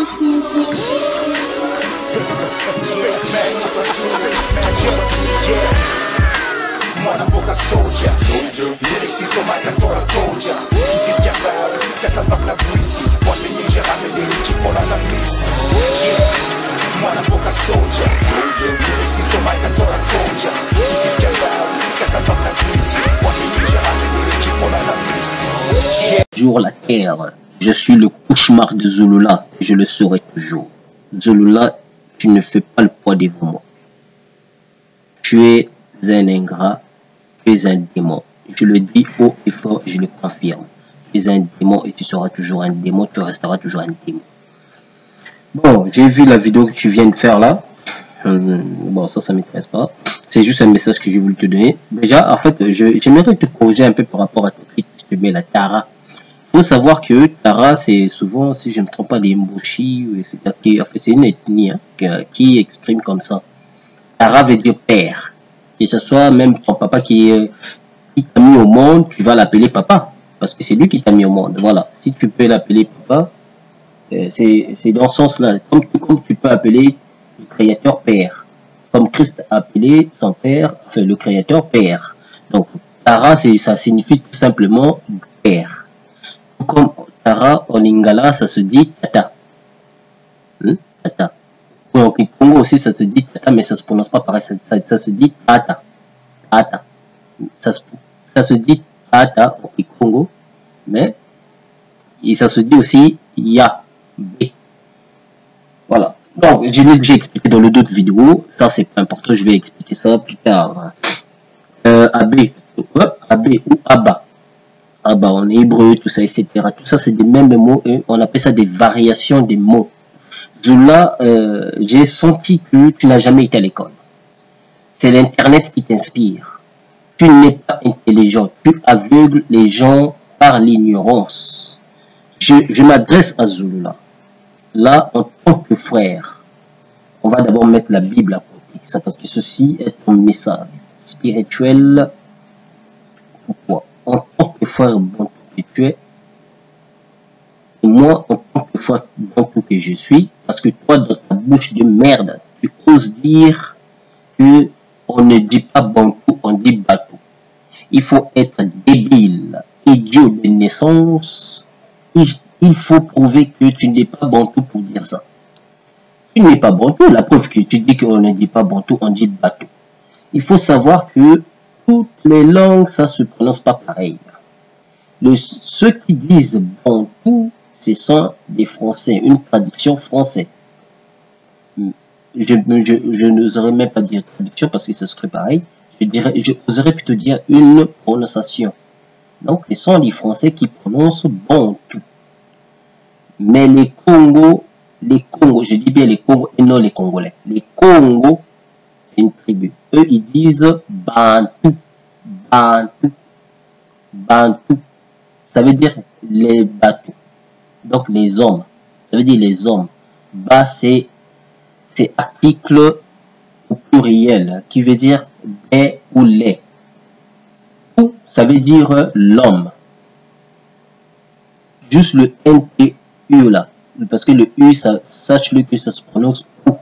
Mwana mboka soldier, lyrics comme Akatora Koja. Ici ce qu'il y a fait ça tape la bruisée. Moi les j'ai ramené qui pour la mist. Mwana mboka soldier, lyrics comme Akatora Koja. Ici ce qu'il y a fait ça tape la bruisée. Moi les j'ai ramené qui pour la mist. Toujours la terre. Je suis le cauchemar de Zulula. Je le serai toujours. Zulula, tu ne fais pas le poids devant moi. Tu es un ingrat. Tu es un démon. Je le dis haut et fort, je le confirme. Tu es un démon et tu seras toujours un démon, tu resteras toujours un démon. Bon, j'ai vu la vidéo que tu viens de faire là. Bon, ça m'intéresse pas. C'est juste un message que j'ai voulu te donner. Déjà, en fait, j'aimerais te corriger un peu par rapport à ton titre que tu mets la Tara. Il faut savoir que Tara, c'est souvent, si je ne me trompe pas, des Mboshi, en fait, c'est une ethnie hein, qui exprime comme ça. Tara veut dire père. Que ce soit même ton papa qui t'a mis au monde, tu vas l'appeler papa. Parce que c'est lui qui t'a mis au monde. Voilà. Si tu peux l'appeler papa, c'est dans ce sens-là. Comme tu peux appeler le Créateur père. Comme Christ a appelé son père, enfin le Créateur père. Donc, Tara, ça signifie tout simplement père. Comme Tara en lingala, ça se dit tata. Tata. En Congo aussi, ça se dit tata, mais ça se prononce pas pareil. Ça se dit tata. Tata. Ça se dit tata au Congo, mais ça se dit aussi ya. B. Voilà. Donc, je l'ai déjà expliqué dans le d'autres vidéos. Ça, c'est pas important. Je vais expliquer ça plus tard. AB. AB ou Abba. Abba en hébreu, tout ça, etc. Tout ça, c'est des mêmes mots et on appelle ça des variations des mots. Zulula, j'ai senti que tu n'as jamais été à l'école. C'est l'internet qui t'inspire. Tu n'es pas intelligent. Tu aveugles les gens par l'ignorance. Je m'adresse à Zulula. Là, en tant que frère, on va d'abord mettre la Bible à côté. Ça parce que ceci est un message spirituel. Pourquoi? En tant que frère bon que tu es, et moi, en tant que frère bon que je suis, parce que toi, dans ta bouche de merde, tu oses dire que on ne dit pas Bantou, on dit Batou. Il faut être débile, idiot de naissance. Il faut prouver que tu n'es pas Bantou pour dire ça. Tu n'es pas Bantou. La preuve que tu dis qu'on ne dit pas Bantou, on dit Batou. Il faut savoir que toutes les langues, ça se prononce pas pareil. Ceux qui disent Bantou, ce sont des Français, une traduction française. Je n'oserais même pas dire traduction parce que ce serait pareil. Je oserais plutôt dire une prononciation. Donc, ce sont les Français qui prononcent Bantou. Mais les Congos, je dis bien les Congos et non les Congolais. Les Congos, c'est une tribu. Eux, ils disent Bantou. Bantou. Bantou. Ça veut dire les bateaux. Donc les hommes. Ça veut dire les hommes. Bas, c'est article au pluriel qui veut dire des ou les. Ou, ça veut dire l'homme. Juste le NTU là. Parce que le U, sache-le que ça se prononce ou.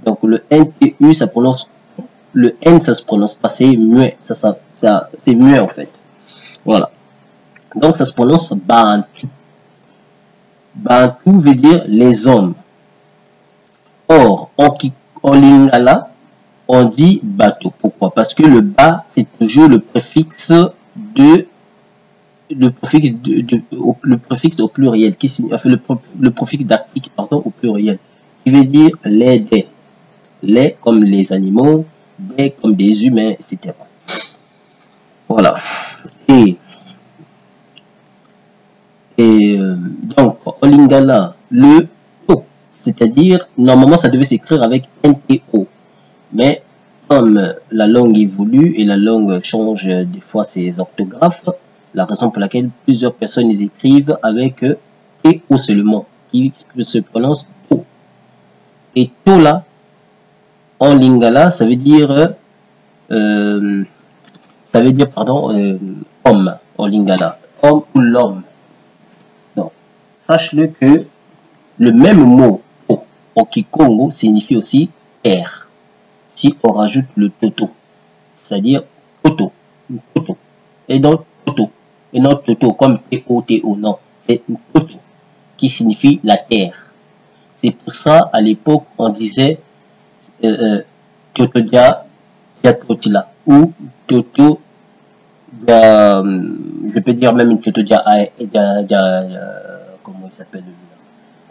Donc le NTU, ça prononce ou. Le N, ça se prononce pas. C'est muet. C'est muet en fait. Voilà. Donc ça se prononce Bantou. Bantou veut dire les hommes. Or, en lingala, on dit bateau. Pourquoi? Parce que le ba, c'est toujours le préfixe au pluriel, qui signifie, enfin, le préfixe d'article, pardon, au pluriel, qui veut dire les des. Les comme les animaux, des comme des humains, etc. Voilà. Donc, en lingala, le O, c'est-à-dire, normalement, ça devait s'écrire avec NTO. Mais, comme la langue évolue et la langue change des fois ses orthographes, la raison pour laquelle plusieurs personnes les écrivent avec EO seulement, qui se prononce O. Et To là, en lingala, ça veut dire, homme, en lingala, homme ou l'homme. Sache-le que le même mot au Kikongo signifie aussi terre. Si on rajoute le toto, c'est-à-dire toto, toto, et donc toto, et non toto comme T-O-T-O, non, c'est toto qui signifie la terre. C'est pour ça, à l'époque, on disait Toto Dia Totila ou Toto Dia, je peux dire même Toto Dia, comment il s'appelle,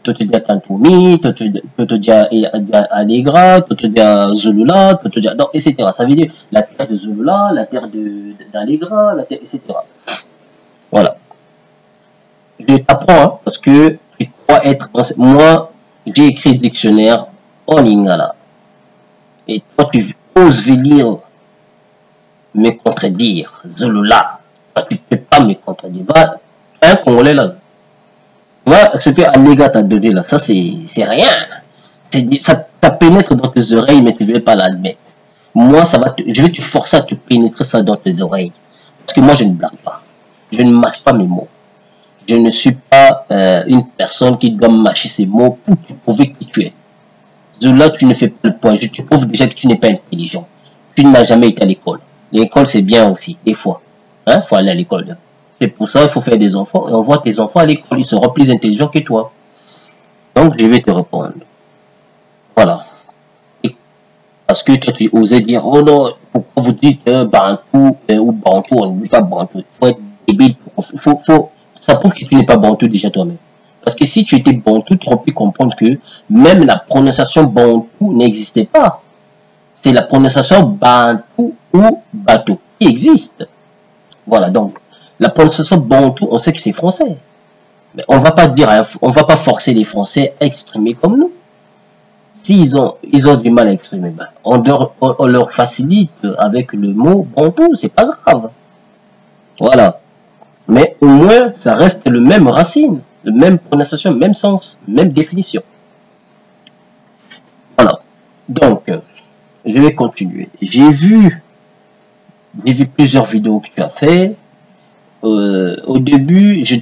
Toto Dia Tantoumi, Toto Dia Allegra, Toto Dia Zulula, Toto Dia, donc, etc. Ça veut dire la terre de Zulula, la terre d'Allegra, la terre, etc. Voilà. Je t'apprends, hein, parce que tu crois être, moi, j'ai écrit dictionnaire en lingala. Et toi, tu oses venir me contredire. Zulula. Tu ne peux pas me contredire. Va, un Congolais là. Voilà ce que Allega t'a donné là. Ça, c'est rien. Ça pénètre dans tes oreilles, mais tu ne veux pas l'admettre. Moi, je vais te forcer à te pénétrer ça dans tes oreilles. Parce que moi, je ne blague pas. Je ne mâche pas mes mots. Je ne suis pas une personne qui doit mâcher ses mots pour te prouver qui tu es. Zola, tu ne fais pas le point. Je te prouve déjà que tu n'es pas intelligent. Tu n'as jamais été à l'école. L'école, c'est bien aussi, des fois. Il faut aller à l'école. C'est pour ça qu'il faut faire des enfants. Et on voit tes enfants à l'école. Ils seront plus intelligents que toi. Donc, je vais te répondre. Voilà. Et parce que toi, tu osais dire, oh non, pourquoi vous dites Bantou ou Bantou, on ne dit pas Bantou. Il faut être débile. Ça prouve que tu n'es pas Bantou déjà toi-même. Parce que si tu étais Bantou, tu aurais pu comprendre que même la prononciation Bantou n'existait pas. C'est la prononciation Bantou ou Bateau qui existe. Voilà, donc la prononciation Bantou, on sait que c'est français. Mais on va pas dire, on va pas forcer les Français à exprimer comme nous. S'ils ont du mal à exprimer, ben, on leur facilite avec le mot Bantou, c'est pas grave. Voilà. Mais au moins, ça reste le même racine, le même prononciation, même sens, même définition. Voilà. Donc, je vais continuer. J'ai vu plusieurs vidéos que tu as fait. Au début, je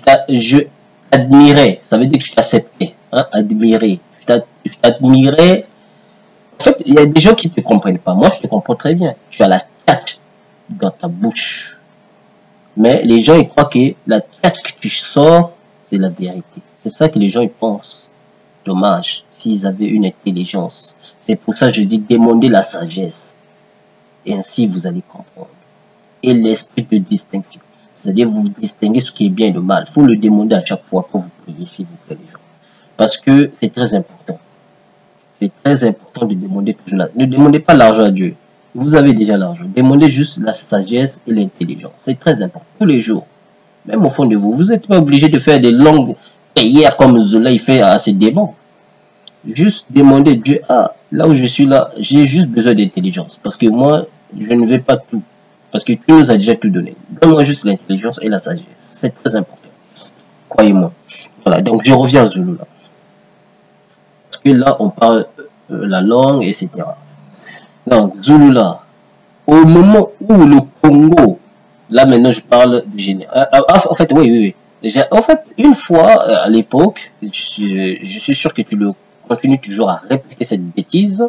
t'admirais. Ça veut dire que je t'acceptais. Hein, admirer. Je t'admirais. En fait, il y a des gens qui ne te comprennent pas. Moi, je te comprends très bien. Tu as la tête dans ta bouche. Mais les gens, ils croient que la tête que tu sors, c'est la vérité. C'est ça que les gens, ils pensent. Dommage, s'ils avaient une intelligence. C'est pour ça que je dis, demandez la sagesse. Et ainsi, vous allez comprendre. Et l'esprit de distinction. C'est-à-dire, vous distinguez ce qui est bien et le mal. Il faut le demander à chaque fois que vous priez, s'il vous plaît, les gens. Parce que c'est très important. C'est très important de demander toujours là. Ne demandez pas l'argent à Dieu. Vous avez déjà l'argent. Demandez juste la sagesse et l'intelligence. C'est très important. Tous les jours. Même au fond de vous. Vous n'êtes pas obligé de faire des longues prières comme Zola il fait à ses démons. Juste demander Dieu. Ah, là où je suis là, j'ai juste besoin d'intelligence. Parce que moi, je ne vais pas tout. Parce que tu nous as déjà tout donné. Donne-moi juste l'intelligence et la sagesse. C'est très important. Croyez-moi. Voilà. Donc, je reviens à Zulu là. Parce que là, on parle la langue, etc. Donc, Zulu là, au moment où le Congo, là maintenant je parle du général. En fait, oui. En fait, une fois à l'époque, je suis sûr que tu le continues toujours à répéter cette bêtise,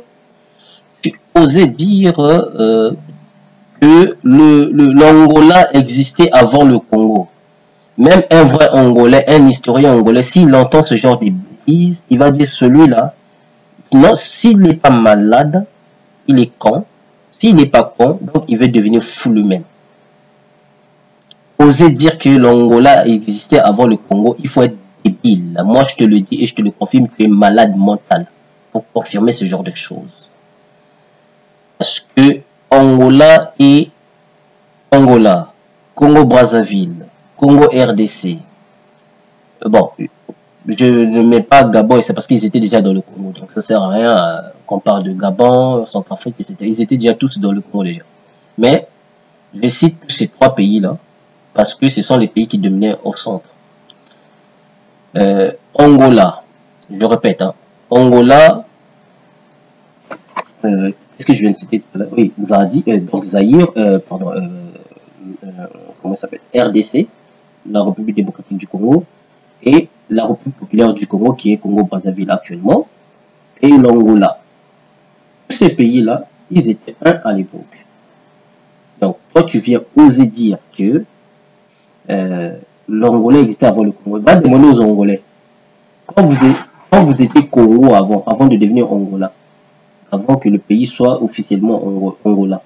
tu osais dire que l'Angola existait avant le Congo. Même un vrai Angolais, un historien angolais, s'il entend ce genre de bêtises, il va dire celui-là, non, s'il n'est pas malade, il est con. S'il n'est pas con, donc il veut devenir fou lui-même. Oser dire que l'Angola existait avant le Congo, il faut être débile. Moi, je te le dis et je te le confirme, tu es malade mental pour confirmer ce genre de choses. Parce que Angola et Angola, Congo-Brazzaville, Congo-RDC. Bon, je ne mets pas Gabon, c'est parce qu'ils étaient déjà dans le Congo. Donc ça ne sert à rien qu'on parle de Gabon, Centrafrique, etc. Ils étaient déjà tous dans le Congo déjà. Mais je cite ces trois pays-là parce que ce sont les pays qui dominaient au centre. Angola, je répète, hein, Angola, qu'est-ce que je viens de citer tout à l'heure? Oui, donc Zaïre, comment ça s'appelle? RDC, la République démocratique du Congo, et la République populaire du Congo, qui est Congo-Brazzaville actuellement, et l'Angola. Tous ces pays-là, ils étaient un à l'époque. Donc, toi, tu viens oser dire que l'Angola existait avant le Congo. Va demander aux Angolais. Quand vous étiez Congo avant de devenir Angola, avant que le pays soit officiellement Angola,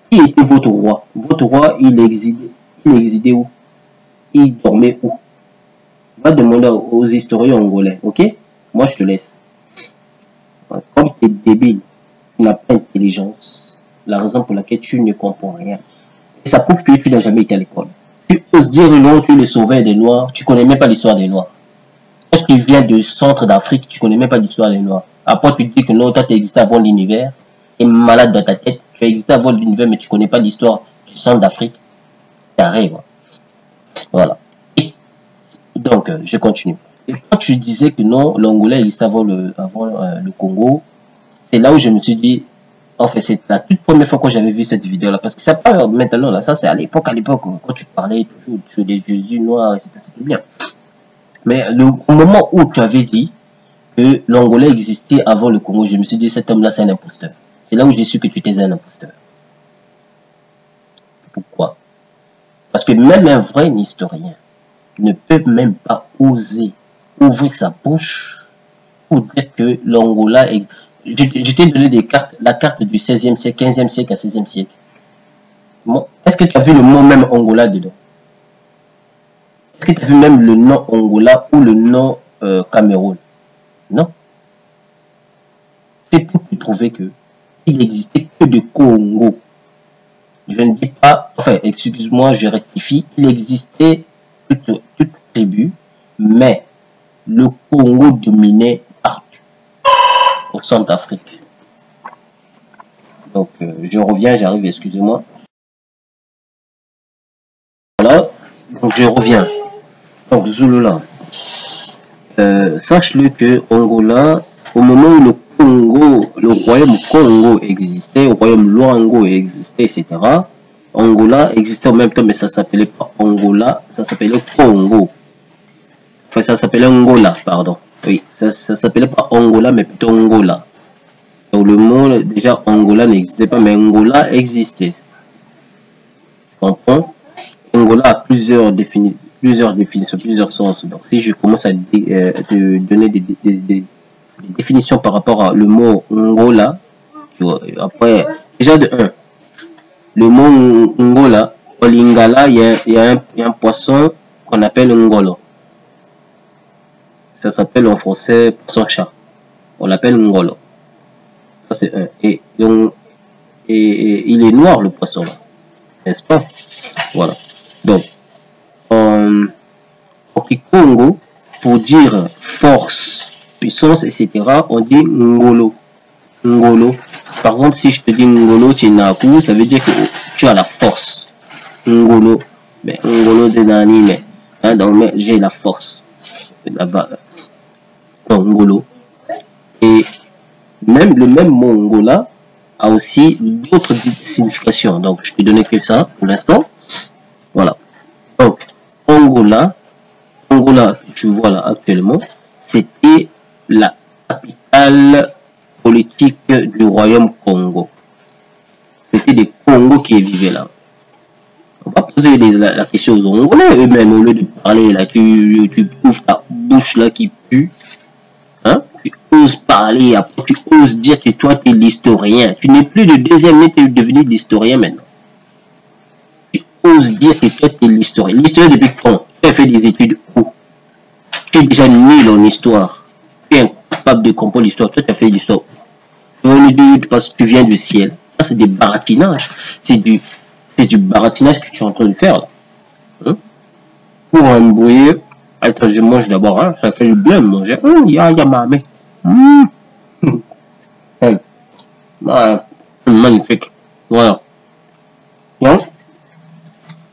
qui était votre roi? Votre roi, il exilait où? Il dormait où? Va demander aux historiens angolais, ok? Moi, je te laisse. Comme tu es débile, tu n'as pas d'intelligence, la raison pour laquelle tu ne comprends rien. Et ça prouve que tu n'as jamais été à l'école. Tu oses dire non, tu es le sauveur des Noirs, tu ne connais même pas l'histoire des Noirs. Quand tu viens du centre d'Afrique, tu ne connais même pas l'histoire des Noirs. Après, tu dis que non, toi, tu as existé avant l'univers. Tu es malade dans ta tête. Tu as existé avant l'univers, mais tu ne connais pas l'histoire du centre d'Afrique. Tu arrives. Voilà. Et donc, je continue. Et quand tu disais que non, l'Angola existait avant le Congo, c'est là où je me suis dit, en fait, c'est la toute première fois que j'avais vu cette vidéo-là. Parce que c'est pas maintenant, là, ça c'est à l'époque, quand tu parlais toujours sur des Jésus noirs, c'était bien. Mais au moment où tu avais dit que l'Angola existait avant le Congo, je me suis dit, cet homme-là, c'est un imposteur. C'est là où j'ai su que tu étais un imposteur. Pourquoi? Parce que même un vrai historien ne peut même pas oser ouvrir sa bouche pour dire que l'Angola est... Je t'ai donné des cartes, la carte du 16e siècle, 15e siècle à 16e siècle. Bon, est-ce que tu as vu le mot même Angola dedans? Est-ce que tu as vu même le nom Angola ou le nom Cameroun? Non. C'est pour te prouver que il n'existait que de Congo. Je ne dis pas, enfin, excuse-moi, je rectifie, il existait toute tribu, mais le Congo dominait partout, au centre d'Afrique. Donc, je reviens, j'arrive, excusez-moi. Voilà, donc je reviens. Donc, Zulula. Sache-le que Angola, au moment où le royaume Congo existait, le royaume Luango existait, etc., Angola existait en même temps, mais ça s'appelait pas Angola, ça s'appelait Congo. Enfin, ça s'appelait Angola, pardon. Oui, ça s'appelait pas Angola, mais plutôt Angola. Donc, le mot, déjà, Angola n'existait pas, mais Angola existait. Tu comprends? Angola a plusieurs définitions, plusieurs sens. Donc, si je commence à te donner des définitions par rapport à le mot Angola, tu vois, après, déjà de 1, le mot Angola, au Lingala, il y a un poisson qu'on appelle Ngolo. Ça s'appelle en français poisson-chat. On l'appelle Ngolo. Ça, c'est 1. Et il est noir, le poisson, là. N'est-ce pas? Voilà. Donc, en Congo, pour dire force, puissance, etc., on dit Ngolo. Ngolo. Par exemple, si je te dis Ngolo Chinaku, ça veut dire que tu as la force. Ngolo. Mais Ngolo de Nani, mais, hein, donc, j'ai la force. Là-bas. Donc, Ngolo. Et même le même mot Angola a aussi d'autres significations. Donc, je te donnais que ça pour l'instant. Voilà. Donc, Angola, que tu vois là actuellement, c'était la capitale politique du royaume Congo. C'était des Congos qui vivaient là. On va poser la question aux Angolais eux-mêmes, au lieu de parler là, tu ouvres ta bouche là qui pue. Hein? Tu oses parler, après tu oses dire que toi tu es l'historien. Tu n'es plus de deuxième, mais tu es devenu l'historien maintenant. Tu oses dire que toi tu es l'historien. L'historien depuis quand? Tu as fait des études où? Tu es déjà nul en histoire. Tu es incapable de comprendre l'histoire. Toi tu as fait l'histoire. Tu vas nous dire parce que tu viens du ciel. Ça c'est des baratinages. C'est du baratinage que tu es en train de faire là. Hein? Pour embrouiller. Attends, je mange d'abord, hein. Ça fait du bien de manger. Ya ma mec. Magnifique. Voilà. Donc,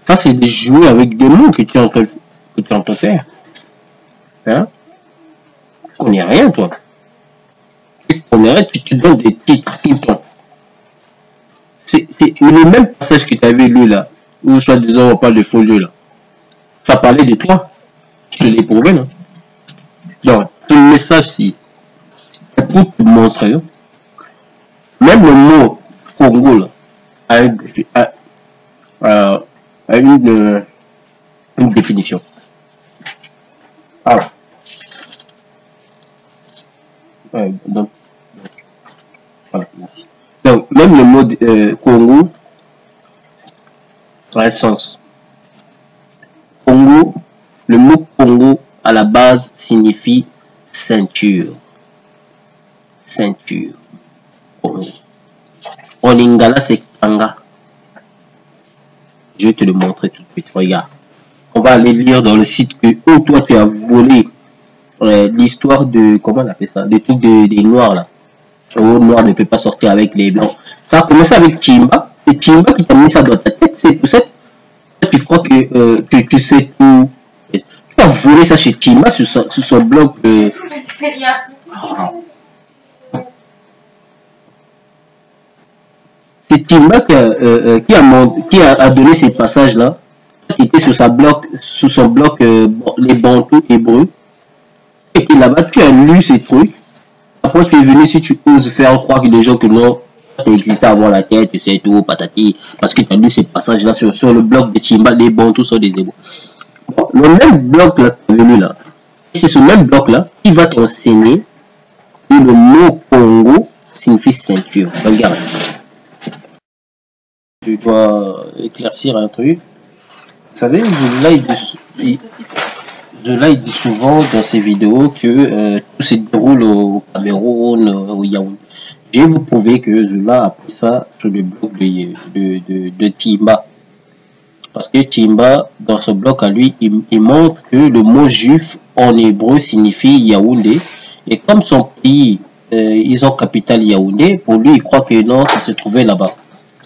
ça c'est des jouer avec des mots que tu es en train de faire. Hein? Tu connais rien, toi. Tu connais rien, tu te donnes des titres tout le temps. C'est le même passage que tu avais lu là, où soi-disant on parle de faux jeu là. Ça parlait de toi. Je te l'ai prouvé, non? Donc, tout le message ici, c'est pour te montrer, même le mot Congo là, a une définition. Alors, donc, voilà, merci. Donc, même le mot Congo a un sens. Congo, le mot Congo à la base signifie ceinture. Ceinture. Congo. En lingala, c'est Kanga. Je vais te le montrer tout de suite. Regarde. On va aller lire dans le site que oh, toi tu as volé l'histoire de, comment on appelle ça, des trucs des noirs là. Oh, noir ne peut pas sortir avec les blancs. Ça a commencé avec Chimba. C'est Chimba qui t'a mis ça dans ta tête. C'est pour ça que tu crois que tu sais tout. Tu as volé ça chez Chimba sur son blog. C'est Chimba qui a donné ces passages là. Qui était sur son blog les Bantous hébreux. Et puis là-bas, tu as lu ces trucs. Après, tu es venu, si tu oses faire croire que les gens que non, tu existais avant la terre, tu sais tout, patati, parce que tu as lu ces passages-là sur le blog de Chimba, les Bantous sont des hébreux. Bon, le même blog là, qui est venu là, c'est ce même blog là qui va t'enseigner que le mot Congo signifie ceinture. Regarde. Je dois éclaircir un truc. Vous savez, Zola il dit souvent dans ses vidéos que tout se déroule au Cameroun, au Yaoundé. Je vais vous prouver que Zola a pris ça sur le blog de Timba. Parce que Timba, dans ce blog à lui, il montre que le mot juif en hébreu signifie Yaoundé. Et comme son pays, ils ont capitale Yaoundé, pour lui, il croit que non, ça se trouvait là-bas.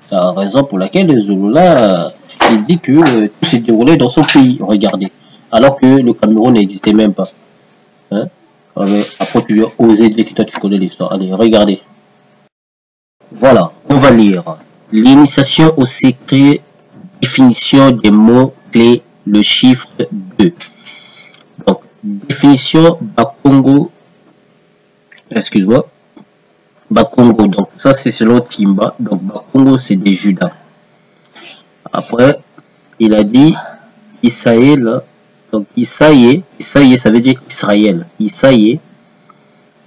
C'est la raison pour laquelle Zola... il dit que tout s'est déroulé dans son pays, regardez. Alors que le Cameroun n'existait même pas. Hein? Après, tu as osé dire que toi, tu connais l'histoire. Allez, regardez. Voilà, on va lire. L'initiation au secret, définition des mots-clés, le chiffre 2. Donc, définition Bakongo. Excuse-moi. Bakongo, donc ça c'est selon Timba. Donc, Bakongo, c'est des Judas. Après, il a dit Israël, donc Isaïe, ça veut dire Israël, Isaïe,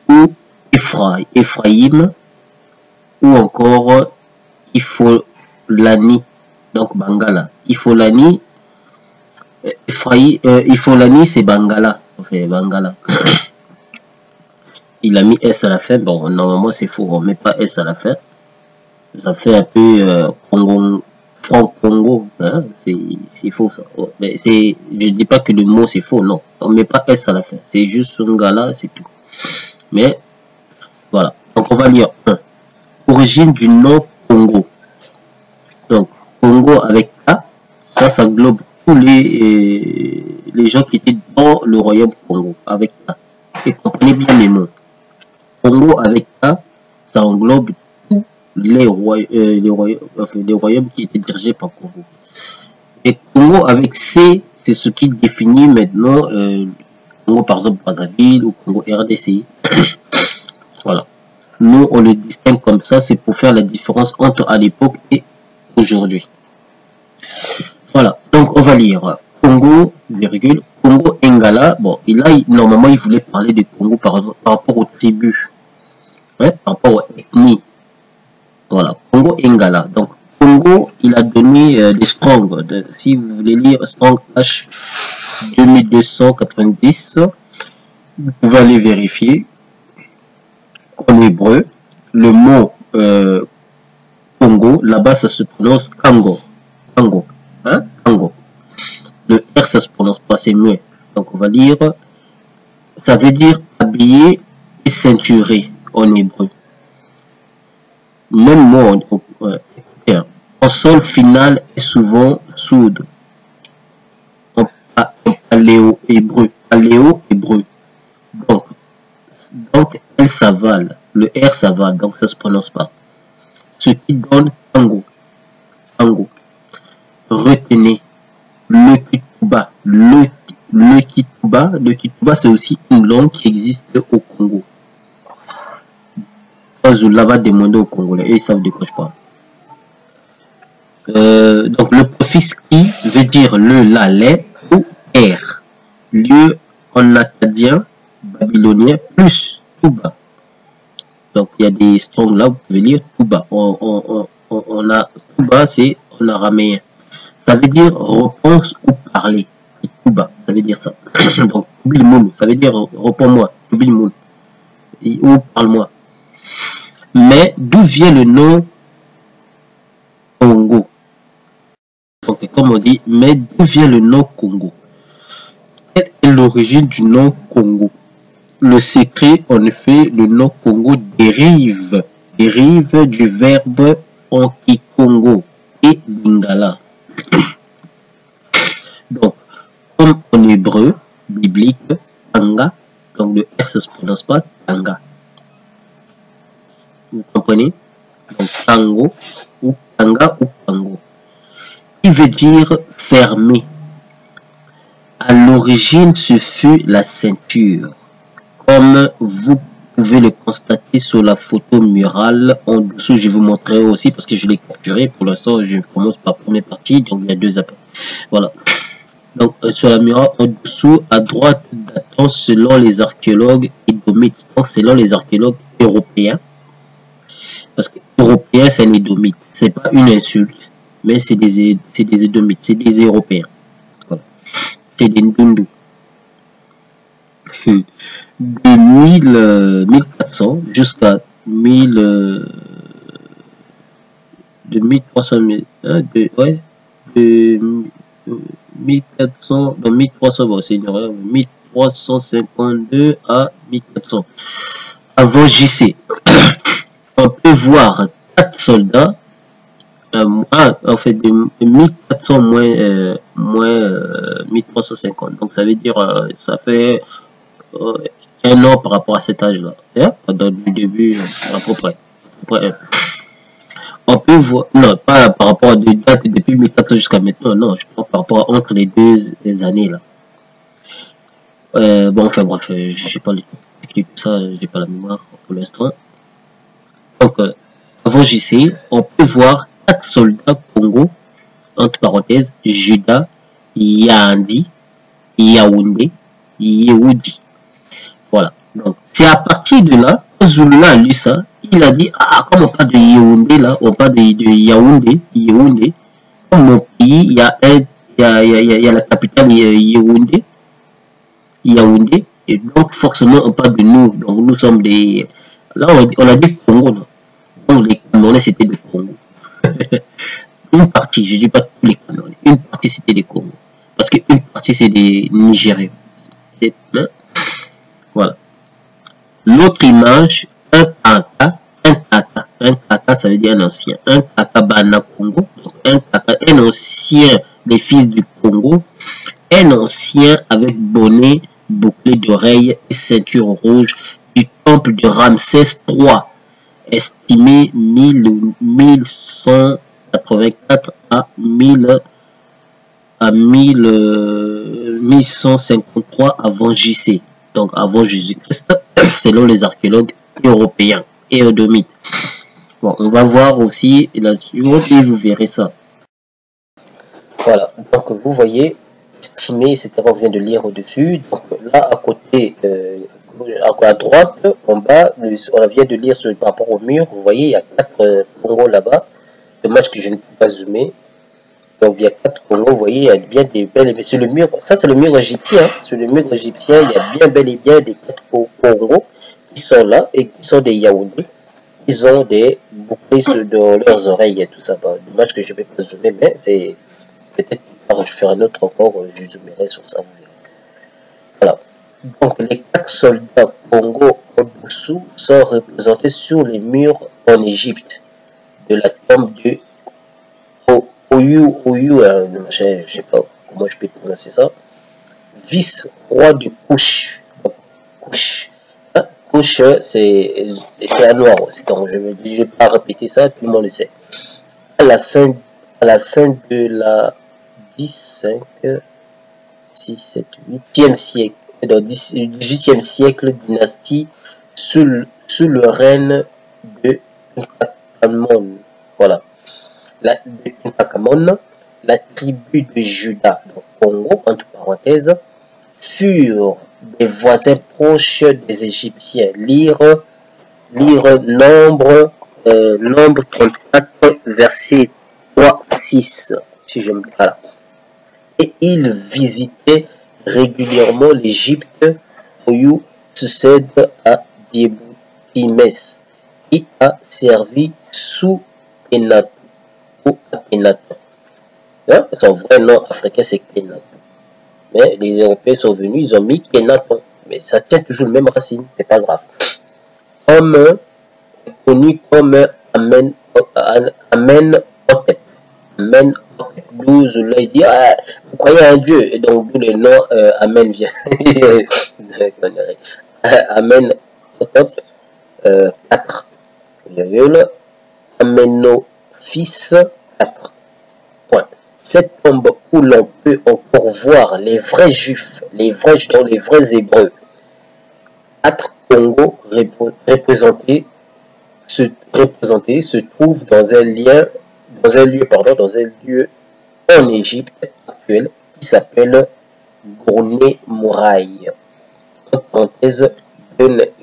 ou Ephraïm, ou encore Ifolani, donc Bangala. Ifolani, Ifolani c'est Bangala, enfin Bangala. Il a mis S à la fin, bon, normalement c'est faux, on ne met pas S à la fin. Ça fait un peu Franc-Congo, hein? C'est faux ça. Mais je dis pas que le mot c'est faux, non. On met pas S à la fin. C'est juste Songala, c'est tout. Mais voilà. Donc on va lire 1. Origine du nom Congo. Donc Congo avec K, ça englobe tous les gens qui étaient dans le royaume Congo avec K. Et comprenez bien mes mots. Congo avec K, ça englobe les royaumes qui étaient dirigés par Congo. Et Congo avec C, c'est ce qui définit maintenant Congo par exemple Brazzaville ou Congo RDC. Voilà. Nous, on le distingue comme ça, c'est pour faire la différence entre à l'époque et aujourd'hui. Voilà. Donc, on va lire Congo, virgule, Congo Ngala. Bon, et là, normalement, il voulait parler de Congo par rapport aux tribus, ouais, par rapport aux ethnies. Voilà, Congo Ngala. Donc, Congo, il a donné des Strong. Si vous voulez lire Strong H 2290, vous pouvez aller vérifier. En hébreu, le mot Congo, là-bas, ça se prononce Kango. Kango. Hein? Kango. Le R, ça se prononce pas, c'est mieux. Donc, on va lire. Ça veut dire habillé et ceinturé en hébreu. Même mot en sol final est souvent soude. En paléo-hébreu. Paléo-hébreu. Donc, elle s'avale. Le R s'avale, donc ça ne se prononce pas. Ce qui donne Tango. Tango. Retenez. Le cul tout bas. Le le Kituba c'est aussi une langue qui existe au Congo. Zoula va demander aux Congolais, et ils savent de quoi je parle. Donc le préfixe qui veut dire le, la, les ou R. Lieu en acadien, babylonien, plus Touba. Donc il y a des strongs là, vous pouvez lire Touba. On a Touba, c'est en araméen. Ça veut dire réponse ou parler. Touba, ça veut dire ça. Donc oublie moule, ça veut dire réponds-moi, oublie moule. Ou parle-moi. Mais d'où vient le nom Congo? Donc comme on dit, mais d'où vient le nom Congo? Quelle est l'origine du nom Congo? Le secret, en effet, le nom Congo dérive du verbe Anki-Congo et Lingala. Donc, comme en hébreu biblique, Tanga, donc le R ne se prononce pas Tanga. Vous comprenez? Donc, Tango ou Tanga ou Tango. Qui veut dire fermé. À l'origine, ce fut la ceinture. Comme vous pouvez le constater sur la photo murale en dessous, je vais vous montrer aussi parce que je l'ai capturé. Pour l'instant, je commence par la première partie, donc il y a deux appels. Voilà. Donc sur la murale en dessous, à droite, datant selon les archéologues édomites. Donc selon les archéologues européens, parce que européens c'est les édomites. C'est pas une insulte, mais c'est des édomites, c'est des Européens. Voilà. C'est des Ndundu. De 1400 jusqu'à 1300, de 1400, dans 1300, bon, c'est une erreur, 1352 à 1400. Avant JC, on peut voir 4 soldats, en fait, de 1400 moins 1350. Donc, ça veut dire, ça fait un an par rapport à cet âge-là. Dans du début, à peu près. On peut voir, non, pas par rapport à des dates depuis 1400 jusqu'à maintenant, non, je parle par rapport entre les deux années là. Bon, enfin bref, je sais pas tout ça, j'ai pas la mémoire pour l'instant. Donc, avant JC, on peut voir 4 soldats Congo, entre parenthèses, Juda, Yandi, Yaoundé, Yehoudi. Voilà. Donc, c'est à partir de là, Zulula a lu ça, il a dit, ah, comme on parle de Yaoundé là, on parle de Yaoundé, comme mon pays, il y a la capitale Yaoundé, et donc forcément on parle de nous, donc nous sommes des, là on a dit Congo, là. Donc les Camerounais c'était des Congo. Une partie, je dis pas tous les Camerounais, une partie c'était des Congo, parce qu'une partie c'est des Nigériens. Voilà. L'autre image, un kaka, ça veut dire un ancien. Un kaka Bana Congo, donc un kaka, un ancien des fils du Congo, un ancien avec bonnet, bouclier d'oreilles et ceinture rouge du temple de Ramsès III, estimé 1184 à 1153 avant JC. Donc avant Jésus-Christ, selon les archéologues européens et édomites. Bon, on va voir aussi la suivante et vous verrez ça. Voilà, donc vous voyez, estimé, c'était on vient de lire au-dessus. Donc là, à côté, à droite, en bas, on vient de lire par rapport au mur. Vous voyez, il y a 4 Congos là-bas. Dommage que je ne peux pas zoomer. Donc il y a 4 Congos, vous voyez, il y a bien des belles. C'est le mur, ça c'est le mur égyptien. Sur le mur égyptien, il y a bien bel et bien des 4 Congos qui sont là et qui sont des Yaoundés. Ils ont des boucliers dans leurs oreilles et tout ça. Bah, dommage que je ne peux pas zoomer, mais c'est peut-être que je ferai un autre encore, je zoomerai sur ça. Voilà. Donc les 4 soldats Congo en dessous sont représentés sur les murs en Égypte de la tombe de Oyu, je ne sais pas comment je peux prononcer ça, vice-roi de Couche. Couche, hein? Couche, c'est un noir, donc je ne vais pas répéter ça, tout le monde le sait. À la fin de la 15, 6, 7, 8e siècle, dans le 18e siècle, dynastie sous le règne de Tutankhamon. Voilà. De Tutankhamon, la tribu de Juda, donc Congo, entre parenthèses, furent des voisins proches des Égyptiens. Lire nombre 34, verset 3, 6, si je me trompe là. Et ils visitaient régulièrement l'Égypte, où succède à Djeboutimès, qui a servi sous Kenaton ou Akhenaton. Hein? Son vrai nom africain c'est Kenaton. Mais les Européens sont venus, ils ont mis Kenaton. Mais ça tient toujours le même racine, c'est pas grave. Comme connu comme Amenhotep. Amenhotep. D'où il dit, ah, vous croyez en Dieu, et donc d'où le nom Amen vient. Amenhotep 4, Amenophis 4. Point. Cette tombe où l'on peut encore voir les vrais juifs, les vrais hébreux, 4 Congo représentés se trouve dans un lieu en Égypte actuelle qui s'appelle Gourné Mouraï. En parenthèse, Gourné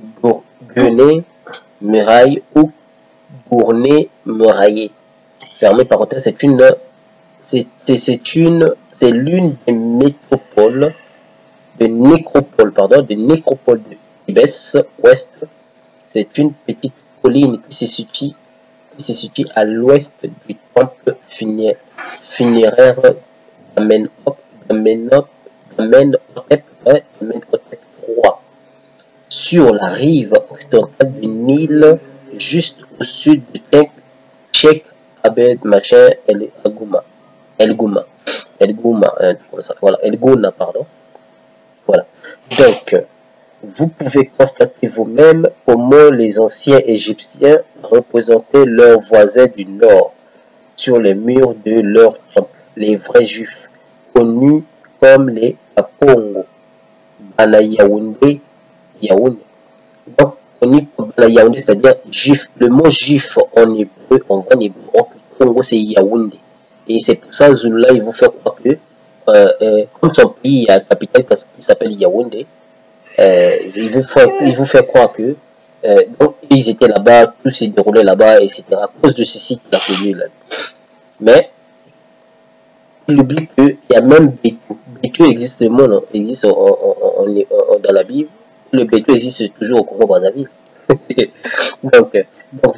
Muraille ou Gourné Mouraillé. Fermez parenthèse, c'est l'une des métropoles de nécropole de Thébès Ouest. C'est une petite colline qui se situe à l'ouest du temple funéraire d'Amenhotep III, sur la rive occidentale du Nil, juste au sud de Cheikh Abed Machin El Gouna, pardon. Voilà. Donc, vous pouvez constater vous-même comment les anciens Égyptiens représentaient leurs voisins du nord sur les murs de leur temple, les vrais juifs, connus comme les Bakongo, Bana Yaoundé. Donc, connus comme Bana Yaoundé, c'est-à-dire juif. Le mot juif en hébreu, Congo, c'est Yaoundé. Et c'est pour ça, Zulula, ils vont faire croire que, comme son pays a une capitale qui s'appelle Yaoundé, ils vous faire croire que donc ils étaient là-bas, tout s'est déroulé là-bas, etc. à cause de ce site là là. Mais il oublie qu'il y a même Bétou. Bétou existe dans la Bible. Le Bétou existe toujours au Congo-Brazzaville. donc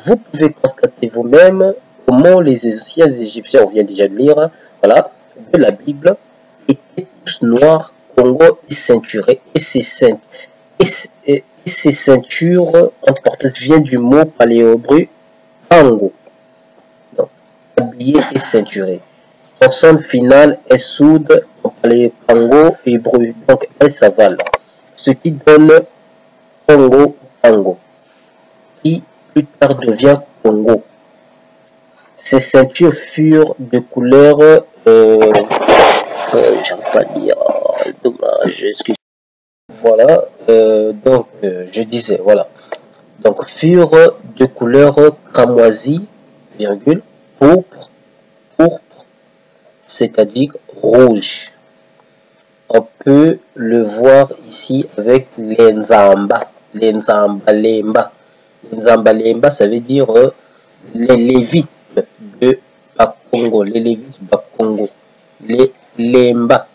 vous pouvez constater vous-même comment les anciens Égyptiens, on vient déjà de lire, voilà, de la Bible, étaient tous noirs, Congo est ceinturé, et ces ceintures, entre parenthèses, viennent du mot paléo-hébreu pango. Donc, habillé et ceinturé. Consonne finale est soude en paléo-pango hébreu, donc elle s'avale. Ce qui donne Congo, pango, qui plus tard devient Congo. Ces ceintures furent de couleur, j'arrive pas à lire, dommage, excusez. Voilà, donc je disais, voilà, donc furent de couleur cramoisie, virgule, pourpre, c'est-à-dire rouge. On peut le voir ici avec les Nzamba, Lemba, ça veut dire les Lévites de Bakongo, les Lévites Bakongo, les Lemba.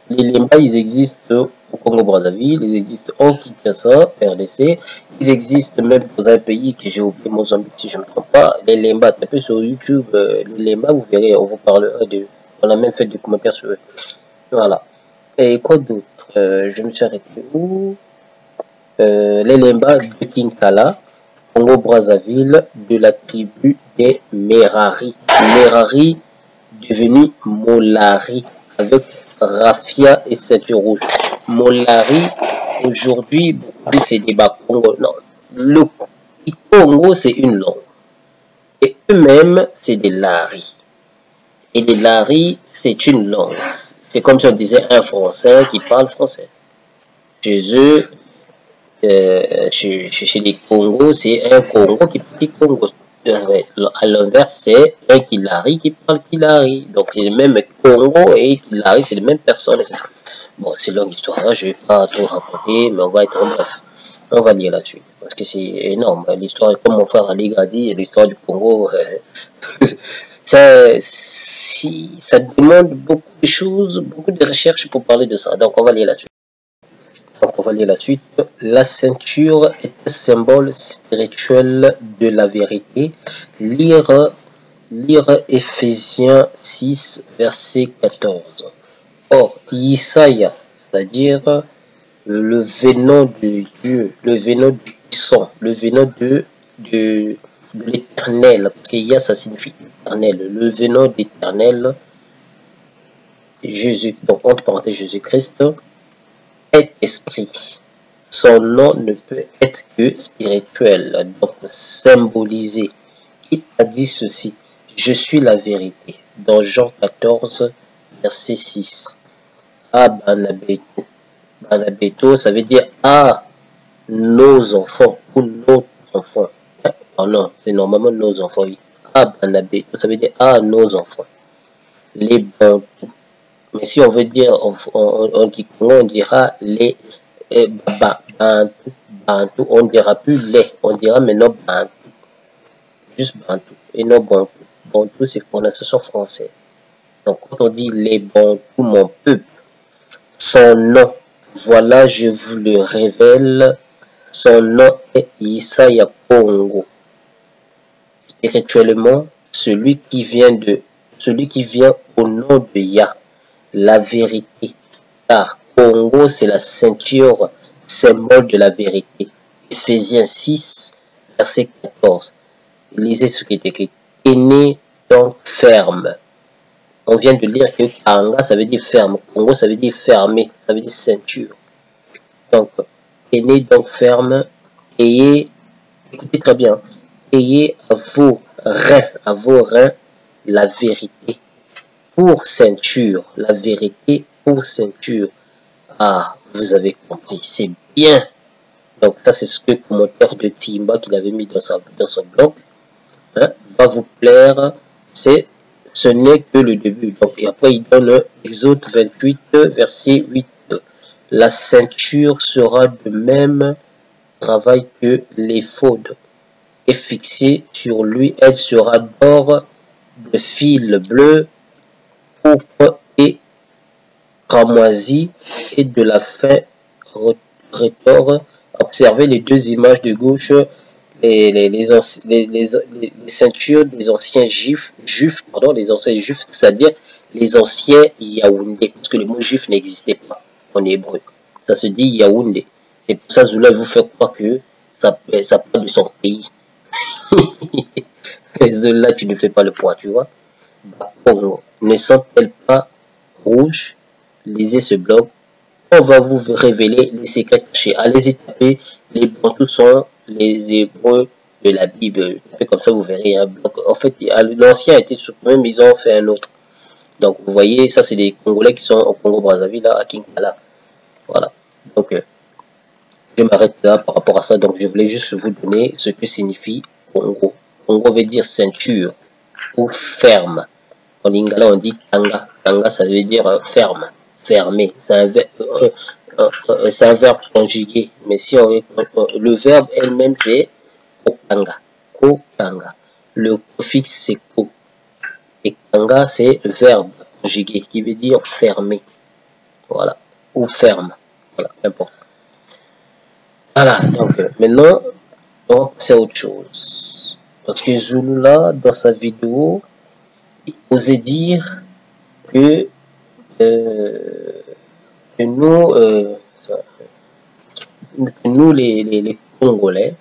Les Lemba, ils existent au Congo-Brazzaville, ils existent en Kinshasa, RDC, ils existent même dans un pays que j'ai oublié, Mozambique, si je ne me trompe pas. Les Lemba, tapez sur YouTube, les Lemba, vous verrez, on vous parlera de. On a même fait des commentaires sur eux. Voilà. Et quoi d'autre? Je me suis arrêté où? Les Lemba de Kinkala, Congo-Brazzaville, de la tribu des Merari. Merari devenu Molari, avec raffia et ceinture rouge. Molari, aujourd'hui, c'est des Bakongo. Non, le Congo, c'est une langue. Et eux-mêmes, c'est des Lari. Et les Lari, c'est une langue. C'est comme si on disait un Français qui parle français. Chez eux, chez les Congos, c'est un Congo qui parle Congo. À l'inverse, c'est un Kilari qui parle Kilari. Donc, c'est le même Congo et Kilari, c'est les mêmes personnes, etc. Bon, c'est longue histoire, hein, je ne vais pas tout raconter, mais on va être en bref. On va lire là-dessus, parce que c'est énorme. L'histoire, comme mon frère Ali a dit, l'histoire du Congo, ça demande beaucoup de choses, beaucoup de recherches pour parler de ça. Donc, on va lire là-dessus. Donc, on va lire la suite. La ceinture est un symbole spirituel de la vérité. Lire Éphésiens 6, verset 14. Or, Isaïe, c'est-à-dire le venin de Dieu, le venin du puissant, le venin de l'éternel, parce qu'il y a, ça signifie éternel, le venin d'éternel, Jésus, donc entre parenthèses Jésus-Christ, est esprit. Son nom ne peut être que spirituel, donc symbolisé. Il a dit ceci, je suis la vérité, dans Jean 14, verset 6. Ah, Banabeto. Banabeto, ça veut dire à nos enfants ou notre enfant. Oh non, c'est normalement nos enfants. Ah, Banabeto, ça veut dire à nos enfants. Les Bantous. Mais si on veut dire, on dit comment, on dira les Bantous. On ne dira plus les, on dira maintenant Bantous. Juste Bantous et non Bantous. Bantous, c'est prononciation française. Donc, quand on dit les Bantous, mon peuple, son nom, voilà, je vous le révèle, son nom est Isaïa Congo. Spirituellement, celui qui vient au nom de Yah, la vérité. Car Congo, c'est la ceinture, symbole de la vérité. Éphésiens 6, verset 14. Lisez ce qui est écrit. Aîné donc ferme. On vient de lire que Kanga, ça veut dire ferme. Congo, ça veut dire fermé. Ça veut dire ceinture. Donc, aîné donc ferme. Ayez, écoutez très bien, ayez à vos reins, la vérité pour ceinture. La vérité pour ceinture. Ah, vous avez compris. C'est bien. Donc, ça, c'est ce que le commentaire de Timba qu'il avait mis dans son blog, hein, va vous plaire. Ce n'est que le début. Donc, et après, il donne Exode 28, verset 8. La ceinture sera de même travail que l'éphod est fixée sur lui. Elle sera d'or, de fil bleu, pourpre et cramoisi et de la fin retors. Observez les deux images de gauche. Les ceintures des anciens juifs, c'est-à-dire les anciens Yaoundé, parce que le mot juif n'existait pas en hébreu. Ça se dit Yaoundé. Et pour ça, Zoula vous fait croire que ça parle de son pays. Et Zoula, tu ne fais pas le poids, tu vois. Congo, ne sont-elles pas rouges? Lisez ce blog. On va vous révéler les secrets cachés. Allez-y taper, les Bantous sont les Hébreux de la Bible. Comme ça, vous verrez un blog. En fait, l'ancien était supprimé, mais ils ont fait un autre. Donc, vous voyez, ça, c'est des Congolais qui sont au Congo-Brazzaville, à Kinkala. Voilà. Donc, je m'arrête là par rapport à ça. Donc, je voulais juste vous donner ce que signifie Congo. Congo veut dire ceinture ou ferme. En lingala, on dit Tanga. Tanga, ça veut dire ferme. Fermé, c'est un verbe conjugué, mais si on veut, le verbe elle-même c'est kokanga, kokanga. Le fixe c'est ko, et kanga c'est le verbe conjugué qui veut dire fermé, voilà, ou ferme, voilà, n'importe. Voilà, donc maintenant on va passer à autre chose, parce que Zulula dans sa vidéo il osait dire que nous les Congolais,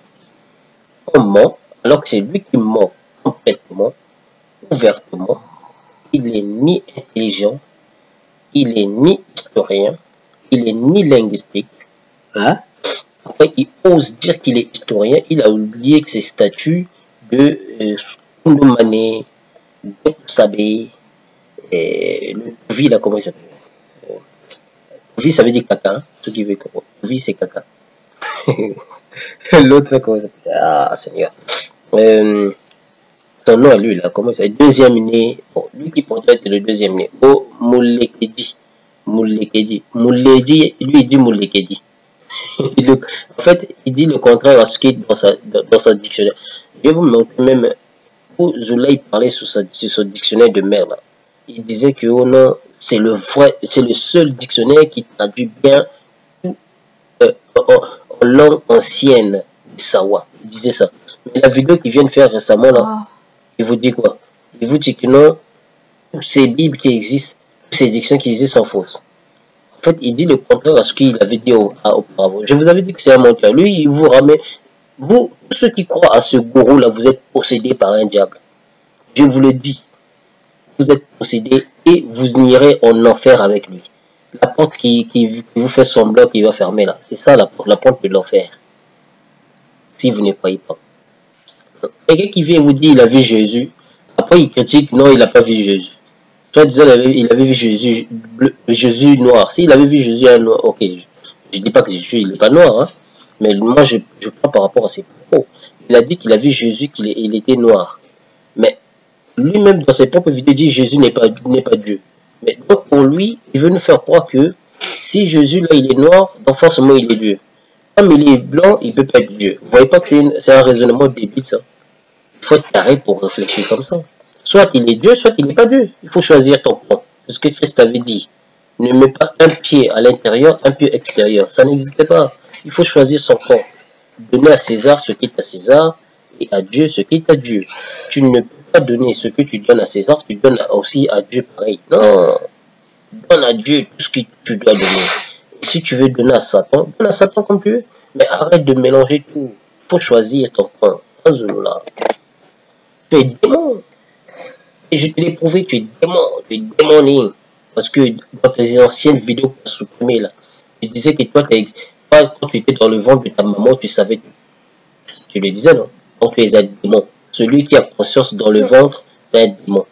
on ment, alors que c'est lui qui ment complètement, ouvertement. Il n'est ni intelligent, il est ni historien, il est ni linguistique. Hein? Après, il ose dire qu'il est historien, il a oublié que ses statuts de Koundoumane, de Sabé, le Vie, là, comment il s'appelle? Vie, ça veut dire caca. Hein? Ce qui veut que vie, c'est caca. L'autre, comment ça s'appelle? Ah, Seigneur. Son nom à lui, là, comment ça? Deuxième né. Bon, lui qui pourrait être le deuxième né. Oh, Moulekedi. Moulekedi. Mouledi, lui, il dit Moulekedi. En fait, il dit le contraire à ce qui est dans sa dictionnaire. Je vais vous montrer même où Zola il parlait sur son dictionnaire de merde. Là. Il disait que oh non, c'est le seul dictionnaire qui traduit bien en langue ancienne Sawa. Il disait ça. Mais la vidéo qu'il vient de faire récemment là, il vous dit quoi? Il vous dit que non, toutes ces bibles qui existent, toutes ces dictionnaires qui existent sont fausses. En fait, il dit le contraire à ce qu'il avait dit auparavant. Je vous avais dit que c'est un menteur. Lui, il vous ramène. Vous, ceux qui croient à ce gourou là, vous êtes possédés par un diable. Je vous le dis. Vous êtes possédés et vous n'irez en enfer avec lui. La porte qui vous fait semblant qu'il va fermer là. C'est ça la porte de l'enfer. Si vous ne croyez pas. Quelqu'un qui vient vous dire il a vu Jésus. Après il critique, non, il n'a pas vu Jésus. Soit disant il avait vu Jésus noir. S'il avait vu Jésus noir, ok. Je ne dis pas que Jésus il n'est pas noir. Hein, mais moi je prends par rapport à ses propos. Il a dit qu'il a vu Jésus qu'il était noir. Mais lui-même dans ses propres vidéos dit Jésus n'est pas Dieu. Mais donc pour lui, il veut nous faire croire que si Jésus là il est noir, donc forcément il est Dieu. Comme il est blanc, il ne peut pas être Dieu. Vous voyez pas que c'est un raisonnement débile ça. Il faut être carré pour réfléchir comme ça. Soit il est Dieu, soit il n'est pas Dieu. Il faut choisir ton camp. C'est ce que Christ avait dit. Ne mets pas un pied à l'intérieur, un pied extérieur. Ça n'existait pas. Il faut choisir son camp. Donner à César ce qui est à César et à Dieu ce qui est à Dieu. Tu ne peux pas donner ce que tu donnes à César, tu donnes aussi à Dieu pareil. Non. Donne à Dieu tout ce que tu dois donner. Et si tu veux donner à Satan, donne à Satan comme tu veux. Mais arrête de mélanger tout. Il faut choisir ton camp. Là. Tu es démon. Et je te l'ai prouvé, tu es démon. Tu es démoné. Parce que dans tes anciennes vidéos que tu as supprimées là, je disais que toi, quand tu étais dans le ventre de ta maman, tu savais tout. Tu le disais, non? Donc tu es un démon. Celui qui a conscience dans le ventre, c'est un démon.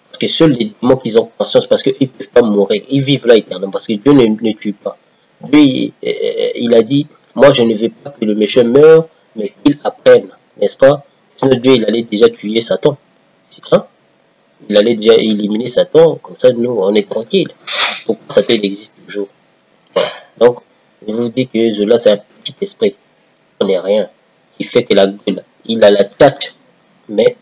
Parce que seuls les démons qui ont conscience, parce qu'ils ne peuvent pas mourir, ils vivent là éternellement, parce que Dieu ne tue pas. Lui, il a dit, moi je ne veux pas que le méchant meure, mais qu'il apprenne, n'est-ce pas? Sinon Dieu, il allait déjà tuer Satan. Hein? Il allait déjà éliminer Satan, comme ça nous, on est tranquille. Pourquoi Satan il existe toujours? Voilà. Donc, je vous dis que Zola, c'est un petit esprit. On n'est rien. Il fait que la gueule. Il a la tâche, mais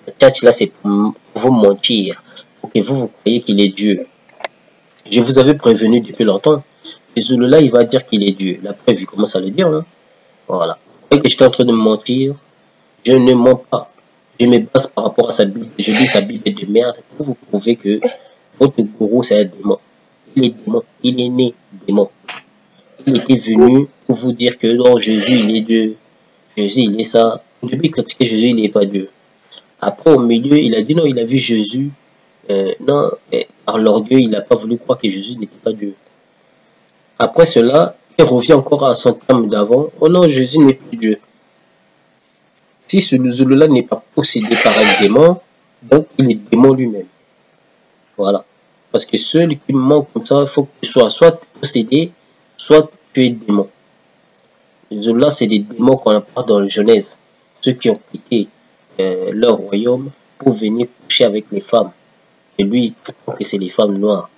la tâche là, c'est pour vous mentir, pour que vous croyez qu'il est Dieu. Je vous avais prévenu depuis longtemps. Et Zola, il va dire qu'il est Dieu. La preuve, il commence à le dire. Hein? Voilà. Vous voyez que j'étais en train de mentir. Je ne mens pas. Je me base par rapport à sa Bible. Je dis sa Bible est de merde pour vous prouver que votre gourou, c'est un démon. Il est démon. Il est né démon. Il était venu pour vous dire que non, Jésus, il est Dieu. Jésus, il est ça. Au début, il critiquait Jésus, il n'est pas Dieu. Après, au milieu, il a dit non, il a vu Jésus. Non, par l'orgueil, il n'a pas voulu croire que Jésus n'était pas Dieu. Après cela, il revient encore à son terme d'avant. Oh non, Jésus n'est plus Dieu. Si ce Zola n'est pas possédé par un démon, donc il est démon lui-même. Voilà. Parce que celui qui ment comme ça, il faut que tu sois soit possédé, soit tu es démon. Zola, c'est des démons qu'on apporte dans le Genèse. Ceux qui ont quitté leur royaume pour venir coucher avec les femmes. Et lui, il trouve que c'est les femmes noires.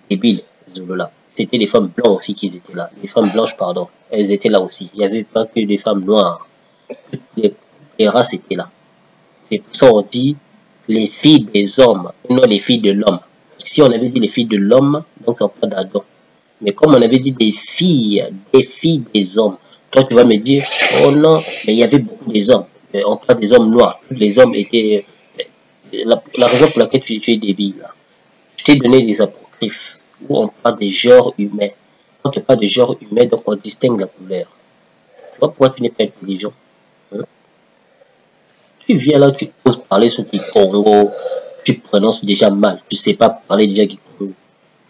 Débile, Zola. C'était les femmes blanches aussi qui étaient là. Les femmes blanches, pardon. Elles étaient là aussi. Il n'y avait pas que des femmes noires. Toutes les races étaient là. C'est pour ça qu'on dit les filles des hommes, non les filles de l'homme. Si on avait dit les filles de l'homme, donc on parle d'Adam. Mais comme on avait dit des filles des hommes, toi tu vas me dire, oh non, mais il y avait beaucoup des hommes. On parle des hommes noirs. Tous les hommes étaient... La raison pour laquelle tu es débile, là. Je t'ai donné des apocryphes où on parle des genres humains. Quand on parle de genre humain, donc on distingue la couleur. Tu vois pourquoi tu n'es pas intelligent? Hein? Tu viens là, tu oses parler sur tes Congo, tu prononces déjà mal, tu ne sais pas parler déjà Kikongo.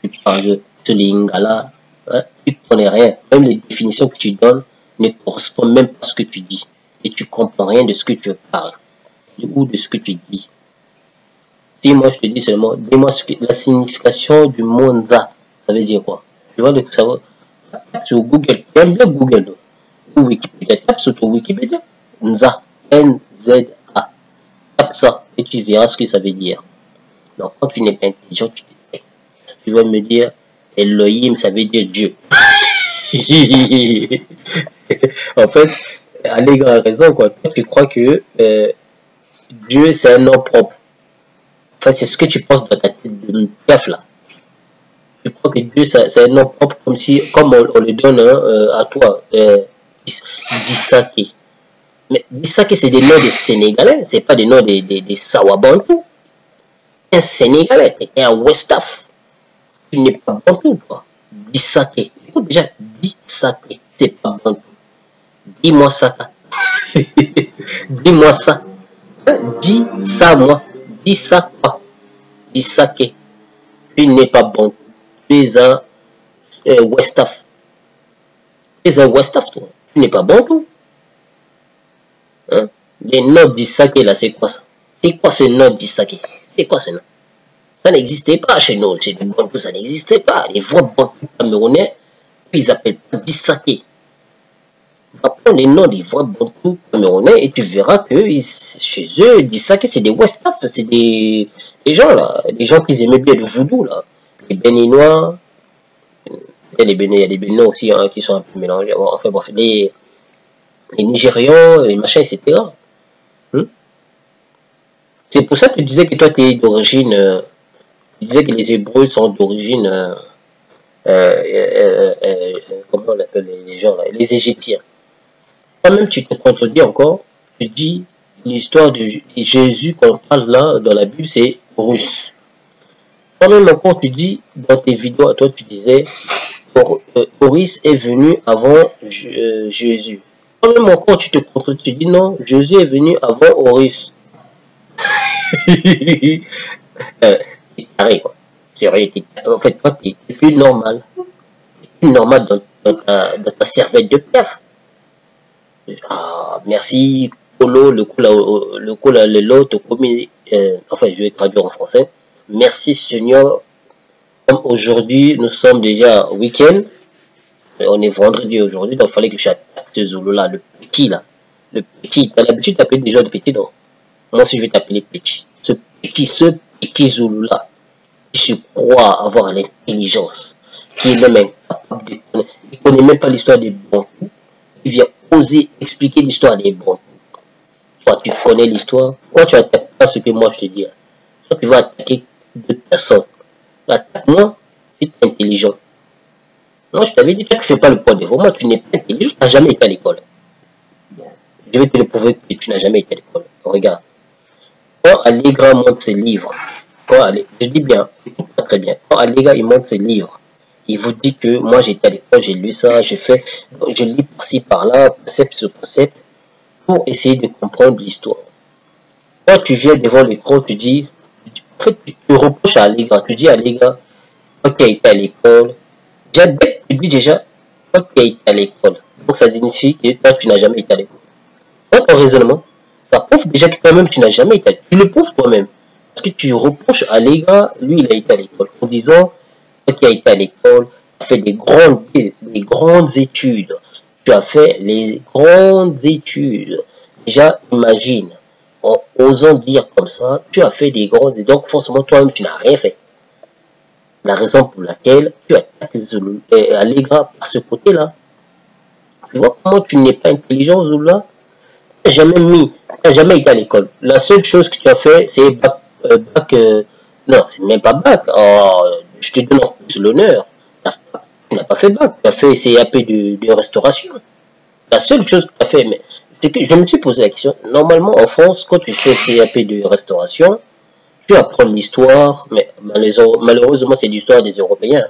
Tu parles sur les Lingala, hein? Tu ne connais rien. Même les définitions que tu donnes ne correspondent même pas à ce que tu dis. Et tu ne comprends rien de ce que tu parles ou de ce que tu dis. Dis-moi, je te dis seulement, dis-moi la signification du Monza. Ça veut dire quoi? tu vas le savoir. Tape sur Google. J'aime bien Google. Ou Wikipédia. Tape sur ton Wikipédia. Nza. N-Z-A. Tape ça et tu verras ce que ça veut dire. Donc, quand tu n'es pas intelligent, tu vas me dire Elohim, ça veut dire Dieu. En fait, Allègre a raison, quoi. Tu crois que Dieu, c'est un nom propre. Enfin, c'est ce que tu penses dans ta tête de piaf, là. Tu crois que Dieu, c'est un nom propre, comme on le donne à toi, Dissake. Mais Dissake, c'est des noms des Sénégalais, c'est pas des noms des Sawabantou. Un Sénégalais, et un Westaf. Tu n'es pas Bantou, toi. Dissake. Écoute déjà, Dissake, c'est pas Bantou. Dis-moi ça. Dis-moi ça. Dis ça, moi. Dis ça, quoi. Dissake. Tu n'es pas Bantou. Tu es un Westaf. Tu es un Westaf, toi. Tu n'es pas Bantou. Hein? Les noms d'Issake, là, c'est quoi ça? C'est quoi ce nom d'Issake? C'est quoi ce nom? Ça n'existait pas chez nous. Chez les Bantous, ça n'existait pas. Les voix Bantous camerounais, ils appellent pas Dissake. Va prendre les noms des voix Bantous camerounais et tu verras que chez eux, Dissake, c'est des Westaf, c'est des gens là, des gens qui aimaient bien le voodoo là. Les Béninois, il y a des Béninois aussi hein, qui sont un peu mélangés. Enfin bref, les Nigérians, les machins, etc. C'est pour ça que tu disais que toi, tu es d'origine. Tu disais que les Hébreux sont d'origine. Comment on appelle les gens là? Les Égyptiens. Toi-même, tu te contredis encore. Tu dis l'histoire de Jésus qu'on parle là dans la Bible, c'est russe. Toi-même encore, tu dis dans tes vidéos à toi, tu disais Horus est venu avant Jésus. Toi-même encore, tu te contredis. Tu dis non, Jésus est venu avant Horus. Carré quoi. C'est vrai, en fait, toi, tu es plus normal. Plus normal dans ta cervelle de père. Ah, merci, Colo, le coup là, l'autre, enfin, je vais traduire en français. Merci, Seigneur. Comme aujourd'hui, nous sommes déjà week-end. On est vendredi aujourd'hui, donc il fallait que j'attaque ce Zulu là, le petit là. Le petit, t'as l'habitude d'appeler des gens de petit, non? Moi aussi, je vais t'appeler petit. Ce petit Zulu là, qui se croit avoir l'intelligence, qui est même incapable de connaître. Il ne connaît même pas l'histoire des Bantous. Il vient oser expliquer l'histoire des Bantous. Toi, tu connais l'histoire. Pourquoi tu n'attaques pas ce que moi je te dis? Toi, tu vas attaquer deux personnes. Attaque-moi, tu es intelligent. Moi, je t'avais dit, toi, tu ne fais pas le poids devant moi. Tu n'es pas intelligent, tu n'as jamais été à l'école. Je vais te le prouver que tu n'as jamais été à l'école. Regarde. Quand Allègre montre ses livres, je dis bien, écoute pas très bien, quand Allègre il montre ses livres, il vous dit que moi j'étais à l'école, j'ai lu ça, je lis par-ci par-là, concept sur concept, pour essayer de comprendre l'histoire. Quand tu viens devant l'écran, tu dis, en fait, tu reproches à Allègre, tu dis à Allègre, toi qui as été à l'école, déjà, dès que tu dis déjà, toi qui as été à l'école, donc ça signifie que toi tu n'as jamais été à l'école. Dans ton raisonnement, ça prouve déjà que toi-même tu n'as jamais été à l'école. Tu le prouves toi-même. Parce que tu reproches à Allègre, lui il a été à l'école, en disant, toi qui as été à l'école, tu as fait des grandes études. Tu as fait les grandes études. Déjà, imagine, en osant dire comme ça, tu as fait des grandes études. Donc forcément, toi-même, tu n'as rien fait. La raison pour laquelle tu attaques Allègre par ce côté-là. Tu vois comment tu n'es pas intelligent, Zoula? Tu n'as jamais été à l'école. La seule chose que tu as fait, c'est bac. Non, c'est même pas bac. Oh, je te donne en plus l'honneur. Tu n'as pas fait bac. Tu as fait CAP de restauration. La seule chose que tu as fait, mais c'est que je me suis posé la question. Normalement, en France, quand tu fais CAP de restauration, tu apprends l'histoire, mais malheureusement, c'est l'histoire des Européens.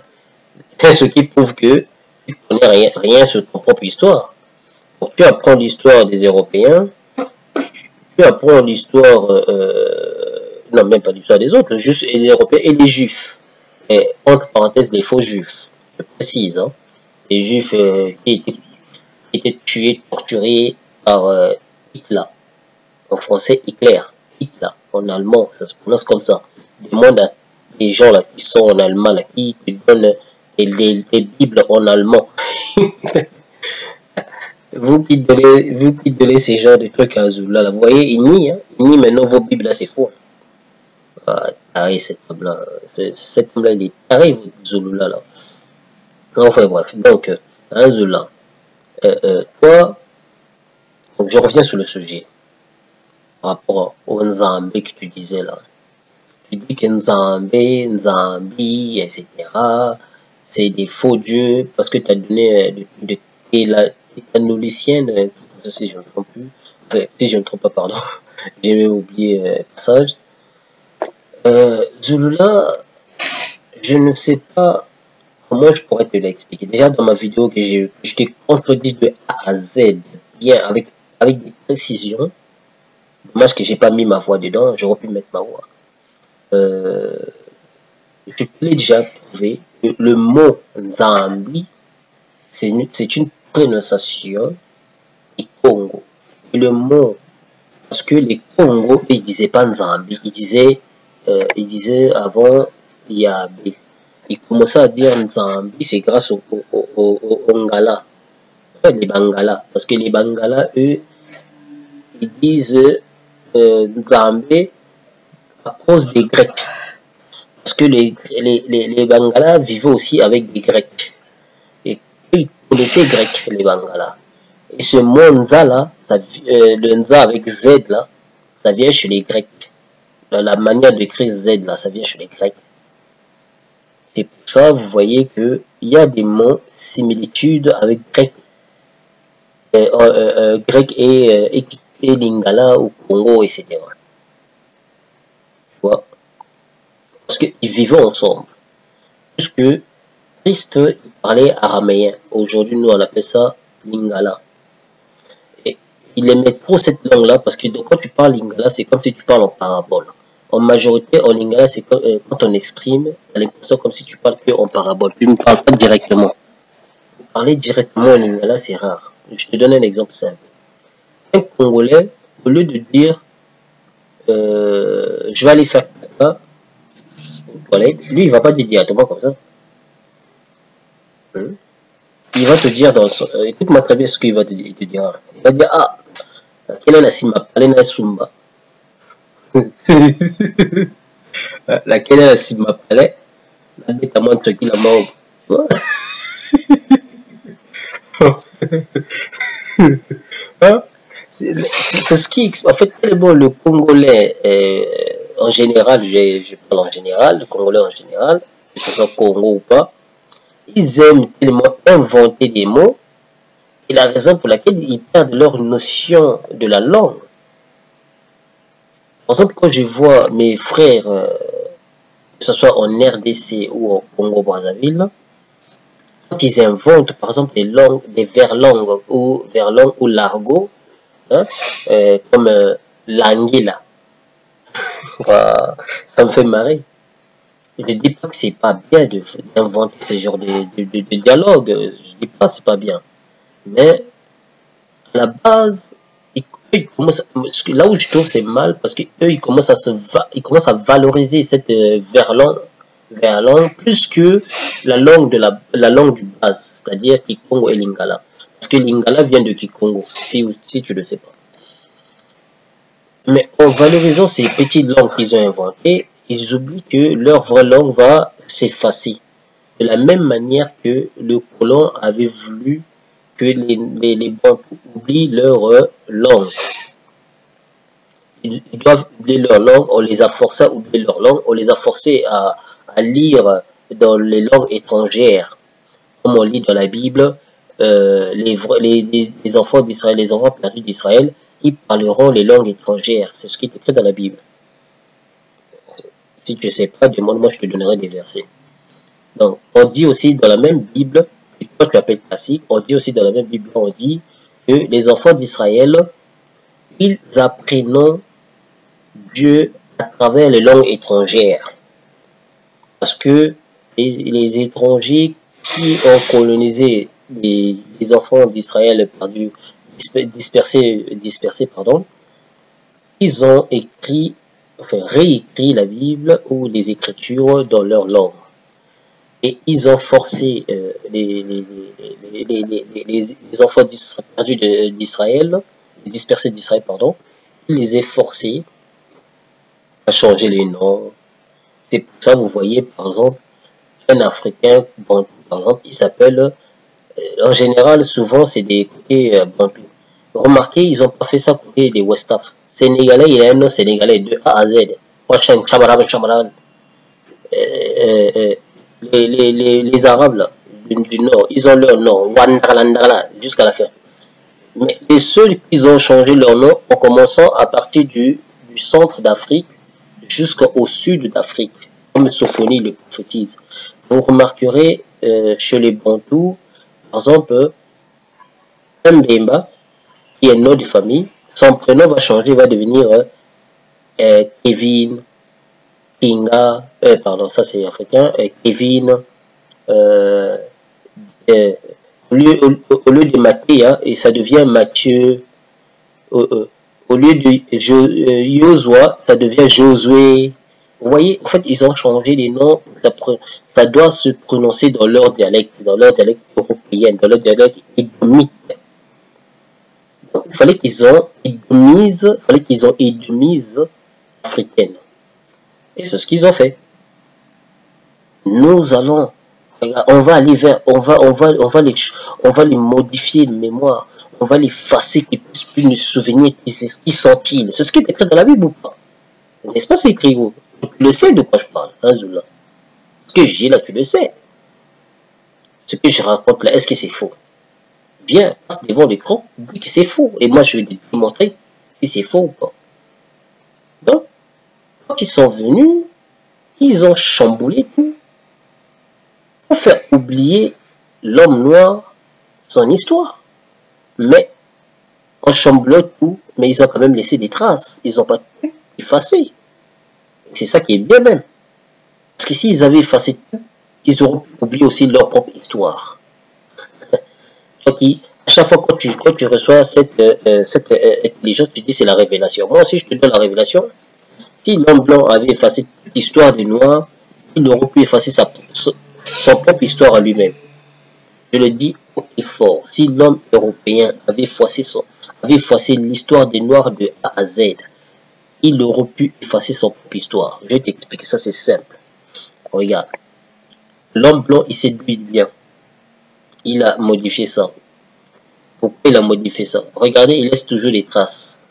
C'est ce qui prouve que tu ne connais rien sur ton propre histoire. Donc, tu apprends l'histoire des Européens, tu apprends l'histoire, non, même pas l'histoire des autres, juste les Européens et les Juifs. Et entre parenthèses, les faux Juifs. Je précise, hein. Les Juifs qui étaient tués, torturés par Hitler. En français, Hitler. En allemand, ça se prononce comme ça. Demande à des gens là qui sont en allemand, là, qui te donnent des bibles en allemand. Vous qui donnez ces genres de trucs à Zulu, là, vous voyez, il nie maintenant vos bibles, là, c'est faux. Ah, taré, cet homme-là, il est taré, votre Zulu, là. Enfin, bref, donc, hein, Zulu, toi, donc je reviens sur le sujet, par rapport au Nzambé que tu disais, là. Tu dis que Nzambi, etc., c'est des faux dieux, parce que tu as donné la canolicienne, si je ne me trompe plus, enfin, si je ne me trompe pas, pardon, j'ai même oublié le passage. Zulula, je ne sais pas comment je pourrais te l'expliquer. Déjà dans ma vidéo que je t'ai contredit de A à Z, bien avec des précisions. Dommage que j'ai pas mis ma voix dedans, j'aurais pu mettre ma voix. Je te l'ai déjà prouvé que le mot Nzambi, c'est une prononciation du Congo. Et le mot, parce que les Congos, ils disaient pas Nzambi, ils disaient avant Yabé. Ils commençaient à dire Nzambi, c'est grâce au Ngala, les Bangala, parce que les Bangala, eux, ils disent Nzambé à cause des Grecs. Parce que les Bangala vivaient aussi avec des Grecs. Et eux, ils connaissaient Grecs, les Bangala. Et ce mot Nza là, le Nza avec Z là, ça vient chez les Grecs. La manière d'écrire Z là, ça vient chez les Grecs. C'est pour ça, vous voyez qu'il y a des mots similitudes avec Grec, Grec et Lingala ou Congo, etc. Tu vois? Parce qu'ils vivaient ensemble. Puisque Christ parlait araméen. Aujourd'hui, nous, on appelle ça Lingala. Et il aimait trop cette langue-là parce que quand tu parles Lingala, c'est comme si tu parles en parabole. En majorité, en Lingala, c'est quand on exprime, tu as l'impression comme si tu parles que en parabole. Tu ne parles pas directement. Parler directement en Lingala, c'est rare. Je te donne un exemple simple. Un Congolais, au lieu de dire je vais aller faire caca aux toilettes, lui, il ne va pas dire directement comme ça. Il va te dire dans son... écoute-moi très bien ce qu'il va te dire. Il te dira. Il va dire, ah, quelle est la Sima Palena Sumba? Laquelle est la Sima Palais? La bête à moi, qui la mort. C'est ce qui... En fait, tellement le Congolais, en général, je parle en général, le Congolais en général, que ce soit Congo ou pas, ils aiment tellement inventer des mots, et la raison pour laquelle ils perdent leur notion de la langue. Par exemple, quand je vois mes frères, que ce soit en RDC ou au Congo-Brazzaville, quand ils inventent, par exemple, des verlangues ou l'argot, hein, comme l'anguilla, ça me fait marrer. Je ne dis pas que c'est pas bien d'inventer ce genre de dialogue. Je ne dis pas que c'est pas bien. Mais à la base, ils commencent, là où je trouve c'est mal, parce qu'eux, ils commencent à valoriser cette verlangue plus que la langue du base, c'est-à-dire Kikongo et Lingala. Parce que Lingala vient de Kikongo, si tu ne le sais pas. Mais en valorisant ces petites langues qu'ils ont inventées, ils oublient que leur vraie langue va s'effacer. De la même manière que le colon avait voulu que les Bantous oublient leur langue. Ils doivent oublier leur langue, on les a forcés à oublier leur langue, on les a forcés à lire dans les langues étrangères. Comme on lit dans la Bible, les enfants d'Israël, les enfants perdus d'Israël, ils parleront les langues étrangères. C'est ce qui est écrit dans la Bible. Si tu ne sais pas, demande-moi, je te donnerai des versets. Donc, on dit aussi dans la même Bible, que toi tu appelles classique, on dit aussi dans la même Bible, on dit que les enfants d'Israël, ils apprennent Dieu à travers les langues étrangères. Parce que les étrangers qui ont colonisé les enfants d'Israël perdus, dispersés, pardon, ils ont réécrit la Bible ou les Écritures dans leur langue. et ils ont forcé les enfants perdus d'Israël, dispersés d'Israël, pardon, ils les ont forcés à changer les noms. C'est pour ça, vous voyez, par exemple, un Africain, bantou, par exemple, il s'appelle, en général, souvent, c'est des côtés bantou. Remarquez, ils n'ont pas fait ça côté des West Afrique. Sénégalais, il y a un nom sénégalais de A à Z. Les Arabes là, du Nord, ils ont leur nom, Wandalandala, jusqu'à la fin. Mais les seuls qui ont changé leur nom en commençant à partir du centre d'Afrique jusqu'au sud d'Afrique, comme Sophonie le prophétise. Vous remarquerez chez les Bantous, par exemple, Mbemba, qui est nom de famille, son prénom va changer, va devenir Kevin, Kinga, pardon, ça c'est africain, Kevin, au lieu de Mathéa, et ça devient Mathieu, au lieu de Yosua, ça devient Josué. Vous voyez, en fait, ils ont changé les noms, ça doit se prononcer dans leur dialecte européen, dans leur dialecte édomite. Donc, il fallait qu'ils ont édomise africaine. Et c'est ce qu'ils ont fait. Nous allons, on va aller vers, on va les modifier de mémoire, on va les effacer, qu'ils ne puissent plus nous souvenir qui sont-ils. C'est ce qui est écrit dans la Bible ou pas? N'est-ce pas, c'est écrit où? Tu le sais de quoi je parle, hein, Zoula. Ce que je dis là, tu le sais. Ce que je raconte là, est-ce que c'est faux? Viens, passe devant l'écran, dis que c'est faux. Et moi, je vais te montrer si c'est faux ou pas. Donc, quand ils sont venus, ils ont chamboulé tout pour faire oublier l'homme noir son histoire. Mais, en chamboulant tout, mais ils ont quand même laissé des traces. Ils n'ont pas tout effacé. C'est ça qui est bien même. Parce que s'ils avaient effacé tout, ils auraient oublié aussi leur propre histoire. Donc, à chaque fois quand tu reçois cette intelligence, tu dis c'est la révélation. Moi aussi, je te donne la révélation. Si l'homme blanc avait effacé toute l'histoire des Noirs, il aurait pu effacer son propre histoire à lui-même. Je le dis haut et fort. Si l'homme européen avait effacé l'histoire des Noirs de A à Z, il aurait pu effacer son propre histoire. Je vais t'expliquer ça, c'est simple. Regarde. L'homme blanc, il séduit bien. Il a modifié ça. Pourquoi il a modifié ça? Regardez, il laisse toujours des traces.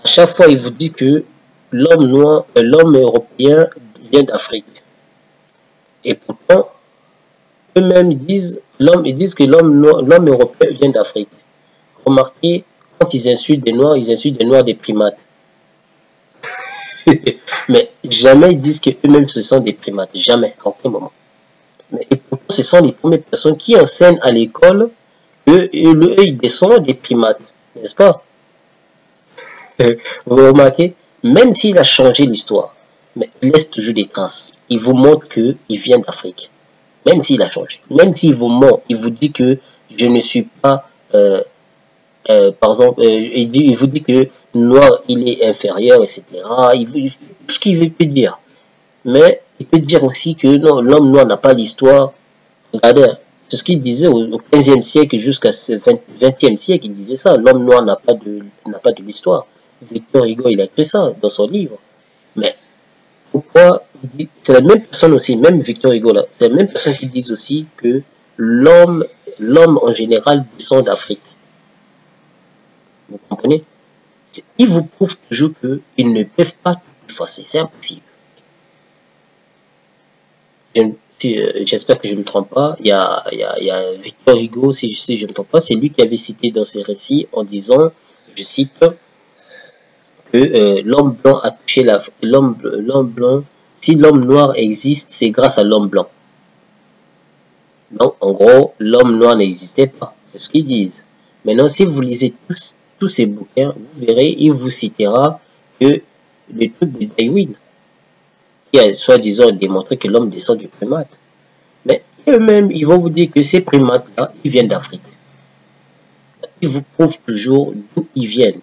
À chaque fois, il vous dit que l'homme noir, l'homme européen vient d'Afrique. Et pourtant, eux-mêmes disent que l'homme européen vient d'Afrique. Remarquez, quand ils insultent des noirs des primates. Mais jamais ils disent qu'eux-mêmes ce sont des primates. Jamais, à aucun moment. Mais, et pourtant, ce sont les premières personnes qui enseignent à l'école eux, ils descendent des primates. N'est-ce pas? Vous remarquez? Même s'il a changé l'histoire, mais il laisse toujours des traces. Il vous montre qu'il vient d'Afrique. Même s'il a changé. Même s'il vous ment, il vous dit que je ne suis pas... par exemple, il vous dit que noir, il est inférieur, etc. Tout ce qu'il peut dire. Mais il peut dire aussi que non, l'homme noir n'a pas l'histoire. Regardez, c'est ce qu'il disait au 15e siècle jusqu'à ce 20e siècle. Il disait ça. L'homme noir n'a pas de l'histoire. Victor Hugo, il a écrit ça dans son livre. Mais pourquoi c'est la même personne aussi, même Victor Hugo là, c'est la même personne qui dit aussi que l'homme en général descend d'Afrique. Vous comprenez? Ils vous prouvent toujours qu'ils ne peuvent pas tout effacer. C'est impossible. J'espère que je ne me trompe pas. Il y a Victor Hugo, si je ne me trompe pas, c'est lui qui avait cité dans ses récits en disant, je cite, que l'homme blanc a touché l'homme blanc. Si l'homme noir existe, c'est grâce à l'homme blanc. Donc, en gros, l'homme noir n'existait pas. C'est ce qu'ils disent. Maintenant, si vous lisez tous ces bouquins, vous verrez, il vous citera que le truc de Darwin, qui a soi-disant démontré que l'homme descend du primate. Mais eux-mêmes, ils vont vous dire que ces primates-là, ils viennent d'Afrique. Ils vous prouvent toujours d'où ils viennent.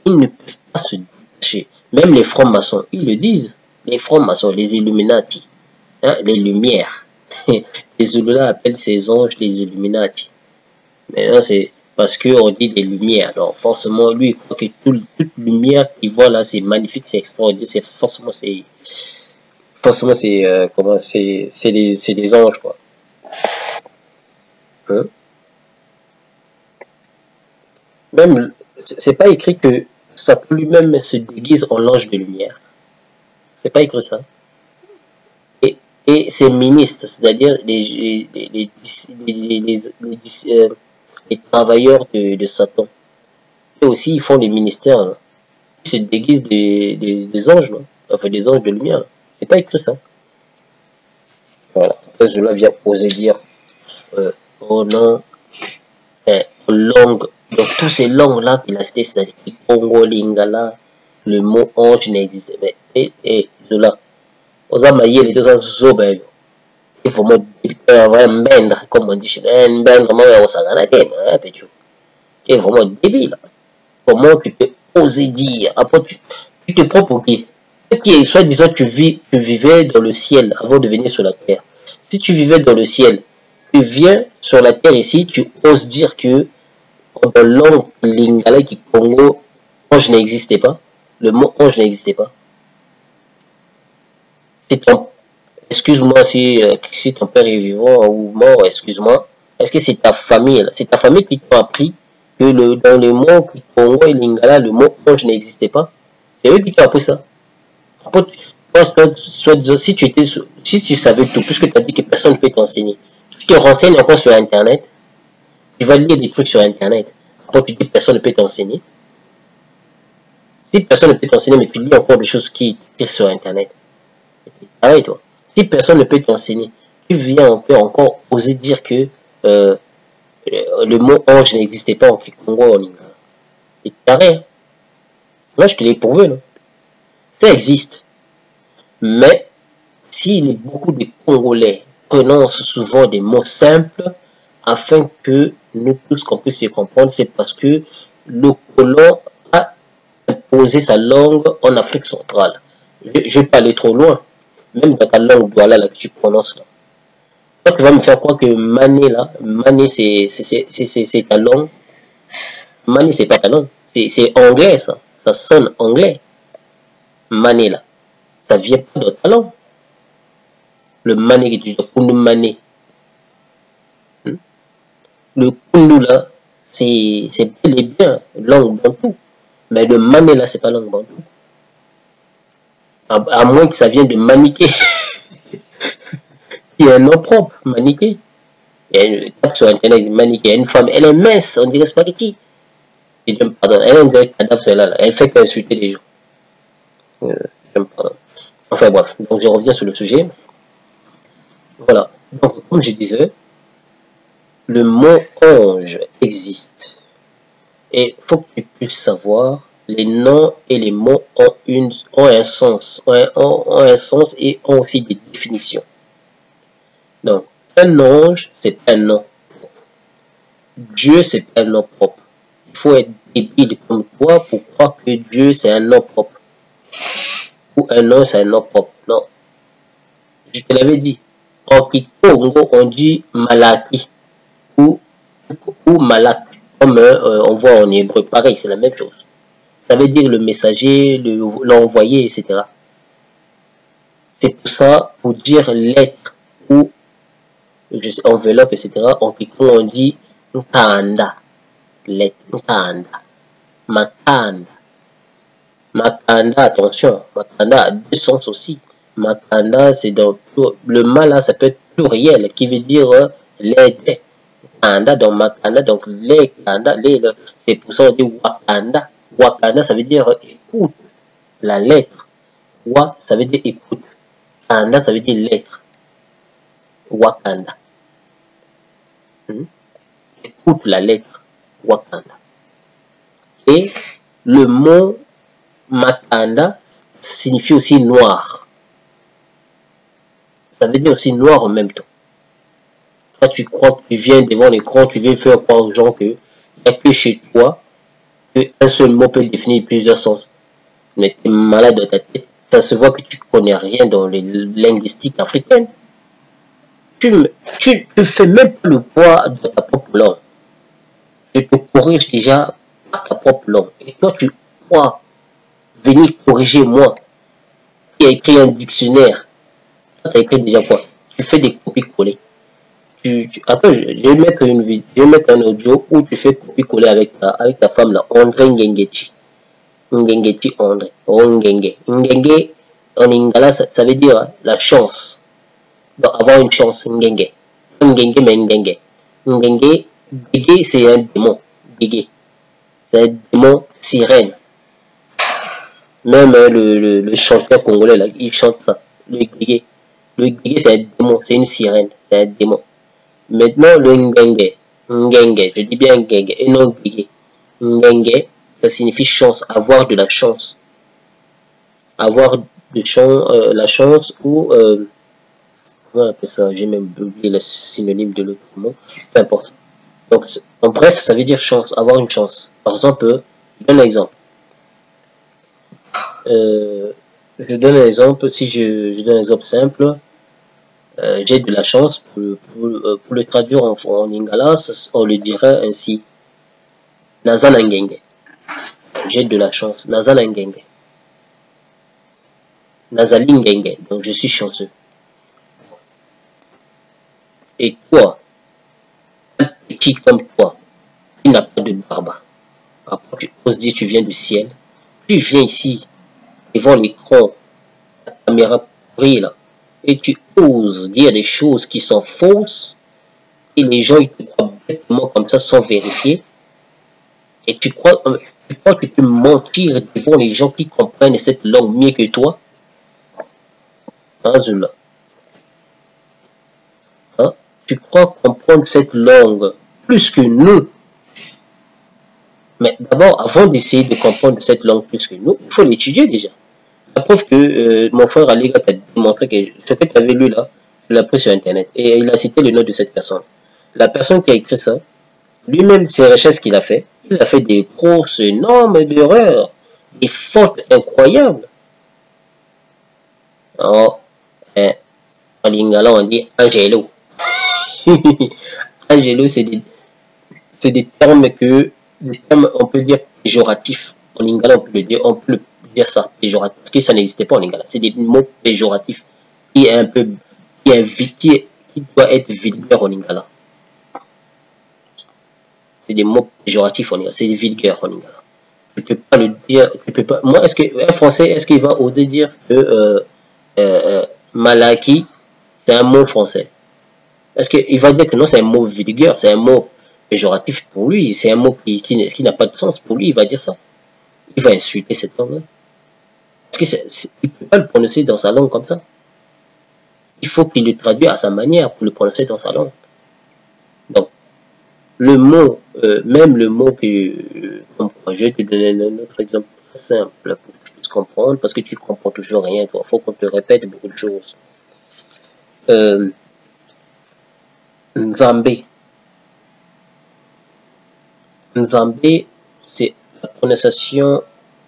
Ils ne peuvent pas se détacher. Même les francs-maçons, ils le disent. Les francs-maçons, les Illuminati. hein, les lumières. Les Zulus appellent ces anges les Illuminati. Maintenant, c'est parce qu'on dit des lumières. Alors, forcément, lui, il croit que toute lumière qu'il voit là, c'est magnifique, c'est extraordinaire. C'est forcément, comment, c'est des anges, quoi. Hein? Même, c'est pas écrit que Satan lui-même se déguise en ange de lumière. C'est pas écrit ça. Et ses ministres, c'est-à-dire les travailleurs de Satan, eux aussi ils font des ministères, hein. Ils se déguisent des anges, là. Enfin des anges de lumière. C'est pas écrit ça. Voilà. Après, cela vient oser dire oh non, langue, donc tous ces langues-là qu'il a cité, c'est-à-dire Congo, Lingala, le mot ange n'existe pas. Et cela. Osamaye les deux ans zobe. Il faut vraiment bendre, comme on dit chez nous, bendre, moi, on s'en a gagné, hein, pétu. C'est vraiment débile. Comment tu peux oser dire, après tu te prends pour qui? Soit disant tu vivais dans le ciel avant de venir sur la terre. Si tu vivais dans le ciel, tu viens sur la terre ici, tu oses dire que dans la langue lingala qui Congo, ange n'existait pas. Le mot ange n'existait pas. Excuse-moi si ton père est vivant ou mort, excuse-moi. Est-ce que c'est ta famille? C'est ta famille qui t'a appris que dans les mots Congo et Lingala, le mot ange n'existait pas? C'est eux qui t'ont appris ça. Après, si tu savais tout, puisque tu as dit que personne ne peut t'enseigner, tu te renseignes encore sur Internet, tu vas lire des trucs sur Internet, après tu dis que personne ne peut t'enseigner. Si personne ne peut t'enseigner, mais tu lis encore des choses qui tirent sur Internet. Pareil, toi. Si personne ne peut t'enseigner, tu viens encore oser dire que le mot ange n'existait pas en Congo ou en Lingala. C'est carré. Moi, je te l'ai prouvé, non? Ça existe. Mais, s'il y a beaucoup de Congolais prononcent souvent des mots simples, afin que nous tous qu'on puisse se comprendre, c'est parce que le colon a imposé sa langue en Afrique centrale. Je ne vais pas aller trop loin. Même dans ta langue douala là que tu prononces là. Toi, tu vas me faire croire que Mané là, Mané c'est ta langue. Mané c'est pas ta langue. C'est anglais ça. Ça sonne anglais. Mané là. Ça vient pas de ta langue. Le Mané que tu dis, Kundu Mané. Le Kundu là, c'est bel et bien langue bantou. Mais le Mané là, c'est pas langue bantou. À moins que ça vienne de Maniké. Il y a un nom propre, Maniké. Il y a une tape sur Internet, Maniké. Il y a une femme, elle est mince, on dirait spaghetti. Et je me pardonne, elle est un vrai cadavre, celle-là. Elle fait qu'insulter les gens. Je me pardonne. Enfin bref, donc je reviens sur le sujet. Voilà. Donc, comme je disais, le mot ange existe. Et il faut que tu puisses savoir les noms et les mots ont un sens, ont un sens et ont aussi des définitions. Donc, un ange, c'est un nom propre. Dieu, c'est un nom propre. Il faut être débile comme toi pour croire que Dieu, c'est un nom propre. Ou un nom, c'est un nom propre. Non. Je te l'avais dit. En Kikongo, on dit Malaki ou Malak. Comme on voit en hébreu. Pareil, c'est la même chose. Ça veut dire le messager, l'envoyé, etc. C'est pour ça, pour dire lettre ou enveloppe, etc. En Kikongo, on dit Nkanda. Lettre, Nkanda. Makanda. Makanda, attention, Makanda a deux sens aussi. Makanda, c'est dans le mal là, ça peut être pluriel, qui veut dire l'aide. Kanda, donc Makanda, donc les Kanda, c'est pour ça on dit Wakanda. Wakanda, ça veut dire écoute. La lettre. Wa, ça veut dire écoute. Kanda, ça veut dire lettre. Wakanda. Écoute la lettre. Wakanda. Et le mot Makanda signifie aussi noir. Ça veut dire aussi noir en même temps. Toi, tu crois que tu viens devant l'écran, tu viens faire croire aux gens que il n'y a que chez toi qu'un seul mot peut définir plusieurs sens. Mais tu es malade dans ta tête. Ça se voit que tu connais rien dans les linguistiques africaines. Tu fais même pas le poids de ta propre langue. Je te corrige déjà par ta propre langue. Et toi, tu crois venir corriger moi qui a écrit un dictionnaire. Toi, tu as écrit déjà quoi? Tu fais des copies-coller. Après, je vais mettre une vidéo, je vais mettre un audio où tu fais copier-coller avec ta femme là, André Ngengeti. Ngengeti André. Ngenge. Ngenge, en lingala, ça veut dire la chance. Donc, avoir une chance, Ngenge. Ngenge, mais Ngenge. Ngenge, Gege, c'est un démon. Gege. C'est un démon sirène. Même le chanteur congolais là, il chante ça. Le Gege. Le Gege, c'est un démon, c'est une sirène. C'est un démon. Maintenant, le Ngenge, Ngenge, je dis bien Ngenge, et non Gege. Ngenge, ça signifie chance, avoir de la chance. Avoir de chance, la chance ou, comment on appelle ça? J'ai même oublié le synonyme de l'autre mot, peu importe. Donc, en bref, ça veut dire chance, avoir une chance. Par exemple, je donne un exemple. Je donne un exemple, si je donne un exemple simple. J'ai de la chance pour le traduire en lingala, on le dirait ainsi. Nazanangenge. J'ai de la chance. Nazanangenge. Nazalingenge. Donc je suis chanceux. Et toi, un petit comme toi, qui n'a pas de barbe, après tu oses dire tu viens du ciel, tu viens ici devant l'écran, la caméra brille là. Et tu oses dire des choses qui sont fausses, et les gens ils te croient bêtement comme ça sans vérifier, et tu crois que tu peux mentir devant les gens qui comprennent cette langue mieux que toi. Hein, Zula? Hein? Tu crois comprendre cette langue plus que nous. Mais d'abord, avant d'essayer de comprendre cette langue plus que nous, il faut l'étudier déjà. La preuve que mon frère Aliga t'a démontré que ce que tu avais lu là, tu l'as pris sur internet. Et il a cité le nom de cette personne. La personne qui a écrit ça, lui-même, ses recherches qu'il a fait, il a fait des grosses, énormes erreurs, des fautes incroyables. Alors, en lingala, on dit Angelo. Angelo, c'est des termes on peut dire péjoratifs. En lingala, on peut le dire ça, péjoratif, parce que ça n'existait pas en lingala. C'est des mots péjoratifs qui doit être vulgaire en lingala. C'est des mots péjoratifs en lingala, c'est des vulgaires en lingala. Tu peux pas le dire, tu peux pas. Moi, un Français, est-ce qu'il va oser dire que Malaki, c'est un mot français? Est-ce qu'il va dire que non, c'est un mot vulgaire, c'est un mot péjoratif pour lui, c'est un mot qui n'a pas de sens pour lui, il va dire ça. Il va insulter cet homme-là. Parce qu'il ne peut pas le prononcer dans sa langue comme ça. Il faut qu'il le traduise à sa manière pour le prononcer dans sa langue. Donc, le mot, même le mot que, je vais te donner un autre exemple simple pour que tu puisses comprendre, parce que tu ne comprends toujours rien, il faut qu'on te répète beaucoup de choses. Nzambe. Nzambe, c'est la prononciation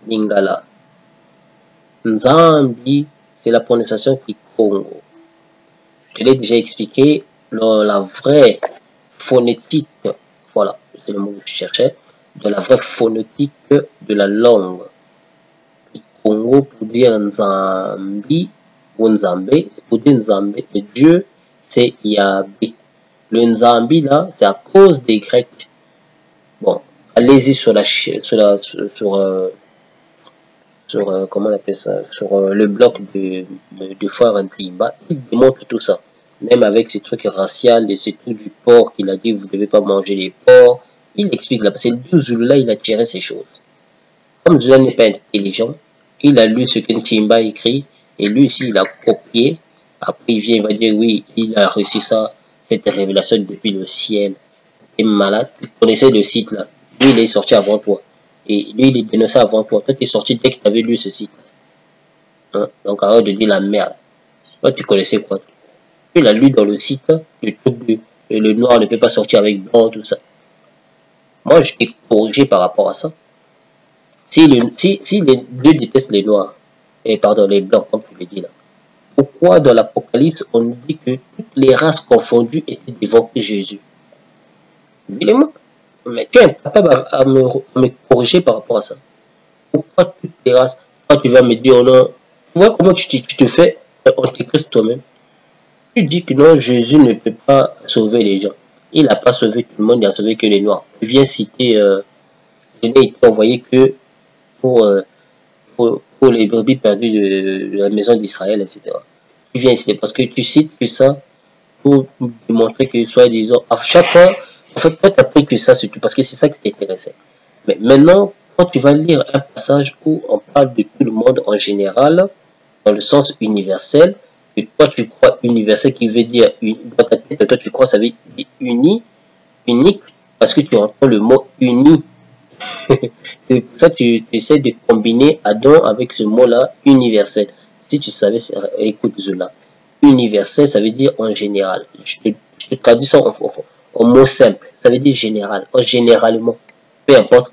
lingala. Nzambi, c'est la prononciation Kikongo. Je l'ai déjà expliqué, la vraie phonétique, voilà, c'est le mot que je cherchais, de la vraie phonétique de la langue. Kikongo pour dire Nzambi ou Nzambe, pour dire Nzambe, et Dieu, c'est Yahvé. Le Nzambi là, c'est à cause des Grecs. Bon, allez-y sur comment on appelle ça, sur le blog de Frère Ntimba, il démontre tout ça. Même avec ces trucs raciaux, ces trucs du porc, il a dit vous ne devez pas manger les porcs. Il explique là, parce que le Zula, il a tiré ces choses. Comme Zula n'est pas intelligent, il a lu ce que Ntimba écrit, et lui aussi il a copié. Après il vient, il va dire oui, il a réussi ça, cette révélation depuis le ciel. T'es malade, tu connaissais le site là. Lui il est sorti avant toi. Et lui il est dénoncé avant toi. Toi tu es sorti dès que tu avais lu ce site. Hein? Donc arrête de dire la merde. Toi tu connaissais quoi? Tu l'as lu dans le site, le truc de le noir ne peut pas sortir avec blanc, tout ça. Moi je t'ai corrigé par rapport à ça. Si Dieu déteste les noirs, et pardon, les blancs, comme tu le dis là. Pourquoi dans l'Apocalypse, on nous dit que toutes les races confondues étaient devant Jésus? Dis-le-moi. Mais tu es incapable à me corriger par rapport à ça. Pourquoi toutes les races? Quand tu vas me dire non, tu vois comment tu te fais antichrist toi-même. Tu dis que non, Jésus ne peut pas sauver les gens. Il n'a pas sauvé tout le monde, il a sauvé que les noirs. Tu viens citer, je n'ai été envoyé que pour les brebis perdues de la maison d'Israël, etc. Tu viens citer parce que tu cites que ça pour démontrer que soi-disant, à chaque fois, en fait, toi, tu as pris que ça, c'est tout, parce que c'est ça qui t'intéressait. Mais maintenant, quand tu vas lire un passage où on parle de tout le monde en général, dans le sens universel, et toi tu crois universel qui veut dire, dans ta tête, toi tu crois ça veut dire uni, unique, parce que tu entends le mot uni. C'est pour ça que tu essaies de combiner Adam avec ce mot-là, universel. Si tu savais, écoute Zola, universel, ça veut dire en général. Je te traduis ça en mot simple, ça veut dire général, en généralement, peu importe,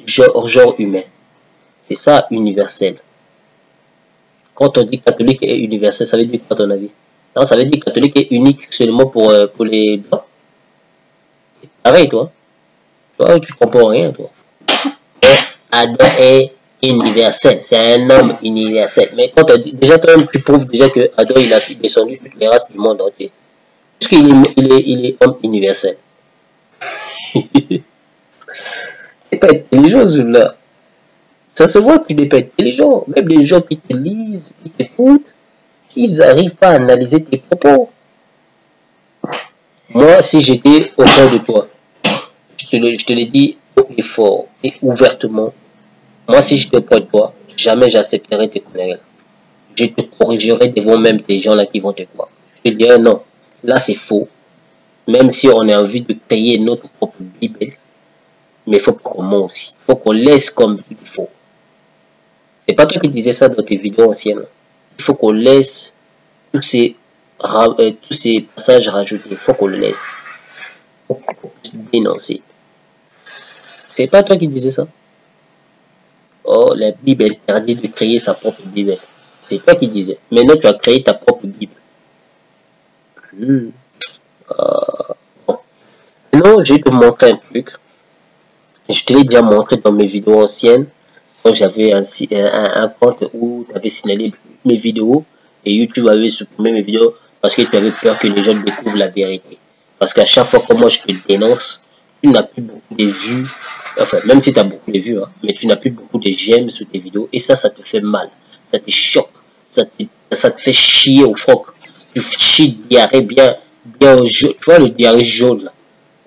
genre humain. C'est ça, universel. Quand on dit catholique et universel, ça veut dire quoi à ton avis? Non, ça veut dire catholique est unique seulement pour les blancs. Pareil, toi. Toi, tu comprends rien, toi. Adam est universel. C'est un homme universel. Mais quand on dit, déjà, quand même, tu prouves déjà que Adam, il a descendu toutes les races du monde entier. Puisqu'il est homme universel. C'est pas intelligent, celui-là. Ça se voit que tu n'es pas intelligent. Même les gens qui te lisent, qui t'écoutent, ils n'arrivent pas à analyser tes propos. Moi, si j'étais au fond de toi, je te l'ai dit haut et fort et ouvertement, moi, si j'étais au fond de toi, jamais j'accepterais tes conneries. Je te corrigerai devant même des gens là qui vont te croire. Je te dirais non, là c'est faux. Même si on a envie de payer notre propre Bible, mais il faut qu'on ment aussi. Il faut qu'on laisse comme il faut. C'est pas toi qui disais ça dans tes vidéos anciennes. Il faut qu'on laisse tous ces passages rajoutés. Il faut qu'on le laisse. Il faut qu'on puisse dénoncer. C'est pas toi qui disais ça. Oh, la Bible interdit de créer sa propre Bible. C'est toi qui disais. Maintenant, tu as créé ta propre Bible. Bon. Maintenant, je vais te montrer un truc. Je te l'ai déjà montré dans mes vidéos anciennes. Quand j'avais un compte où tu avais signalé mes vidéos et YouTube avait supprimé mes vidéos parce que tu avais peur que les gens découvrent la vérité. Parce qu'à chaque fois que moi je te dénonce, tu n'as plus beaucoup de vues. Enfin, même si tu as beaucoup de vues, hein, mais tu n'as plus beaucoup de j'aime sous tes vidéos. Et ça te fait mal. Ça te choque. Ça te fait chier au froc. Tu chies diarrhée bien au jaune. Tu vois le diarrhée jaune là.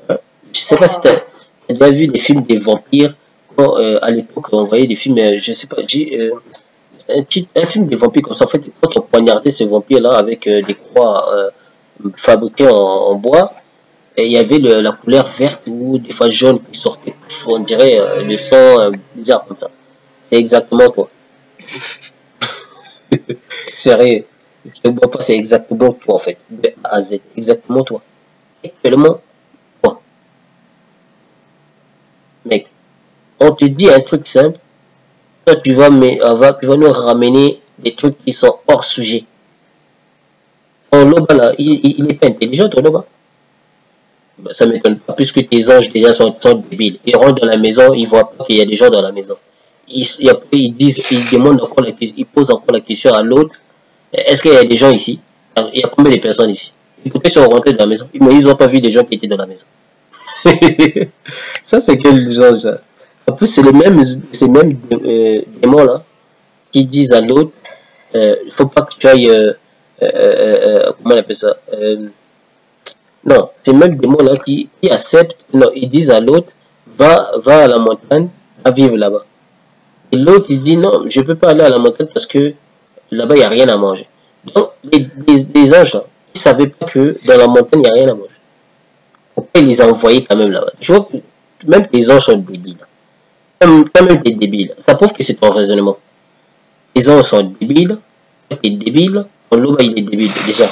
Hein? Je sais pas si tu as déjà vu des films des vampires. À l'époque, on voyait des films, je sais pas, un film des vampires comme ça. En fait, quand on poignardait ce vampire-là avec des croix fabriquées en bois, et il y avait la couleur verte ou des fois jaune qui sortait, on dirait le sang bizarre comme ça. C'est exactement toi. Sérieux, je ne vois pas, c'est exactement toi en fait, de A à Z, exactement toi. Actuellement, toi. Mec, on te dit un truc simple, toi tu vas nous ramener des trucs qui sont hors sujet. Ton Loba là, il n'est pas intelligent ton Loba. Ben, ça ne m'étonne pas, puisque tes anges déjà sont débiles. Ils rentrent dans la maison, ils voient pas qu'il y a des gens dans la maison. Ils demandent encore ils posent encore la question à l'autre. Est-ce qu'il y a des gens ici? Il y a combien de personnes ici? Et pourquoi ils sont rentrés dans la maison? Mais ils n'ont pas vu des gens qui étaient dans la maison. Ça c'est quel genre ça? En plus, c'est ces mêmes démons-là qui disent à l'autre, il ne faut pas que tu ailles, comment on appelle ça? Non, ces mêmes démons-là qui acceptent, non, ils disent à l'autre, va à la montagne, va vivre là-bas. Et l'autre, il dit, non, je ne peux pas aller à la montagne parce que là-bas, il n'y a rien à manger. Donc, les anges, là, ils ne savaient pas que dans la montagne, il n'y a rien à manger. Pourquoi ils les ont envoyés quand même là-bas? Tu vois, même les anges sont débiles. Quand même t'es débile. Ça prouve que c'est ton raisonnement. Les anges sont débiles, toi t'es débile, ton Loba il est débile déjà.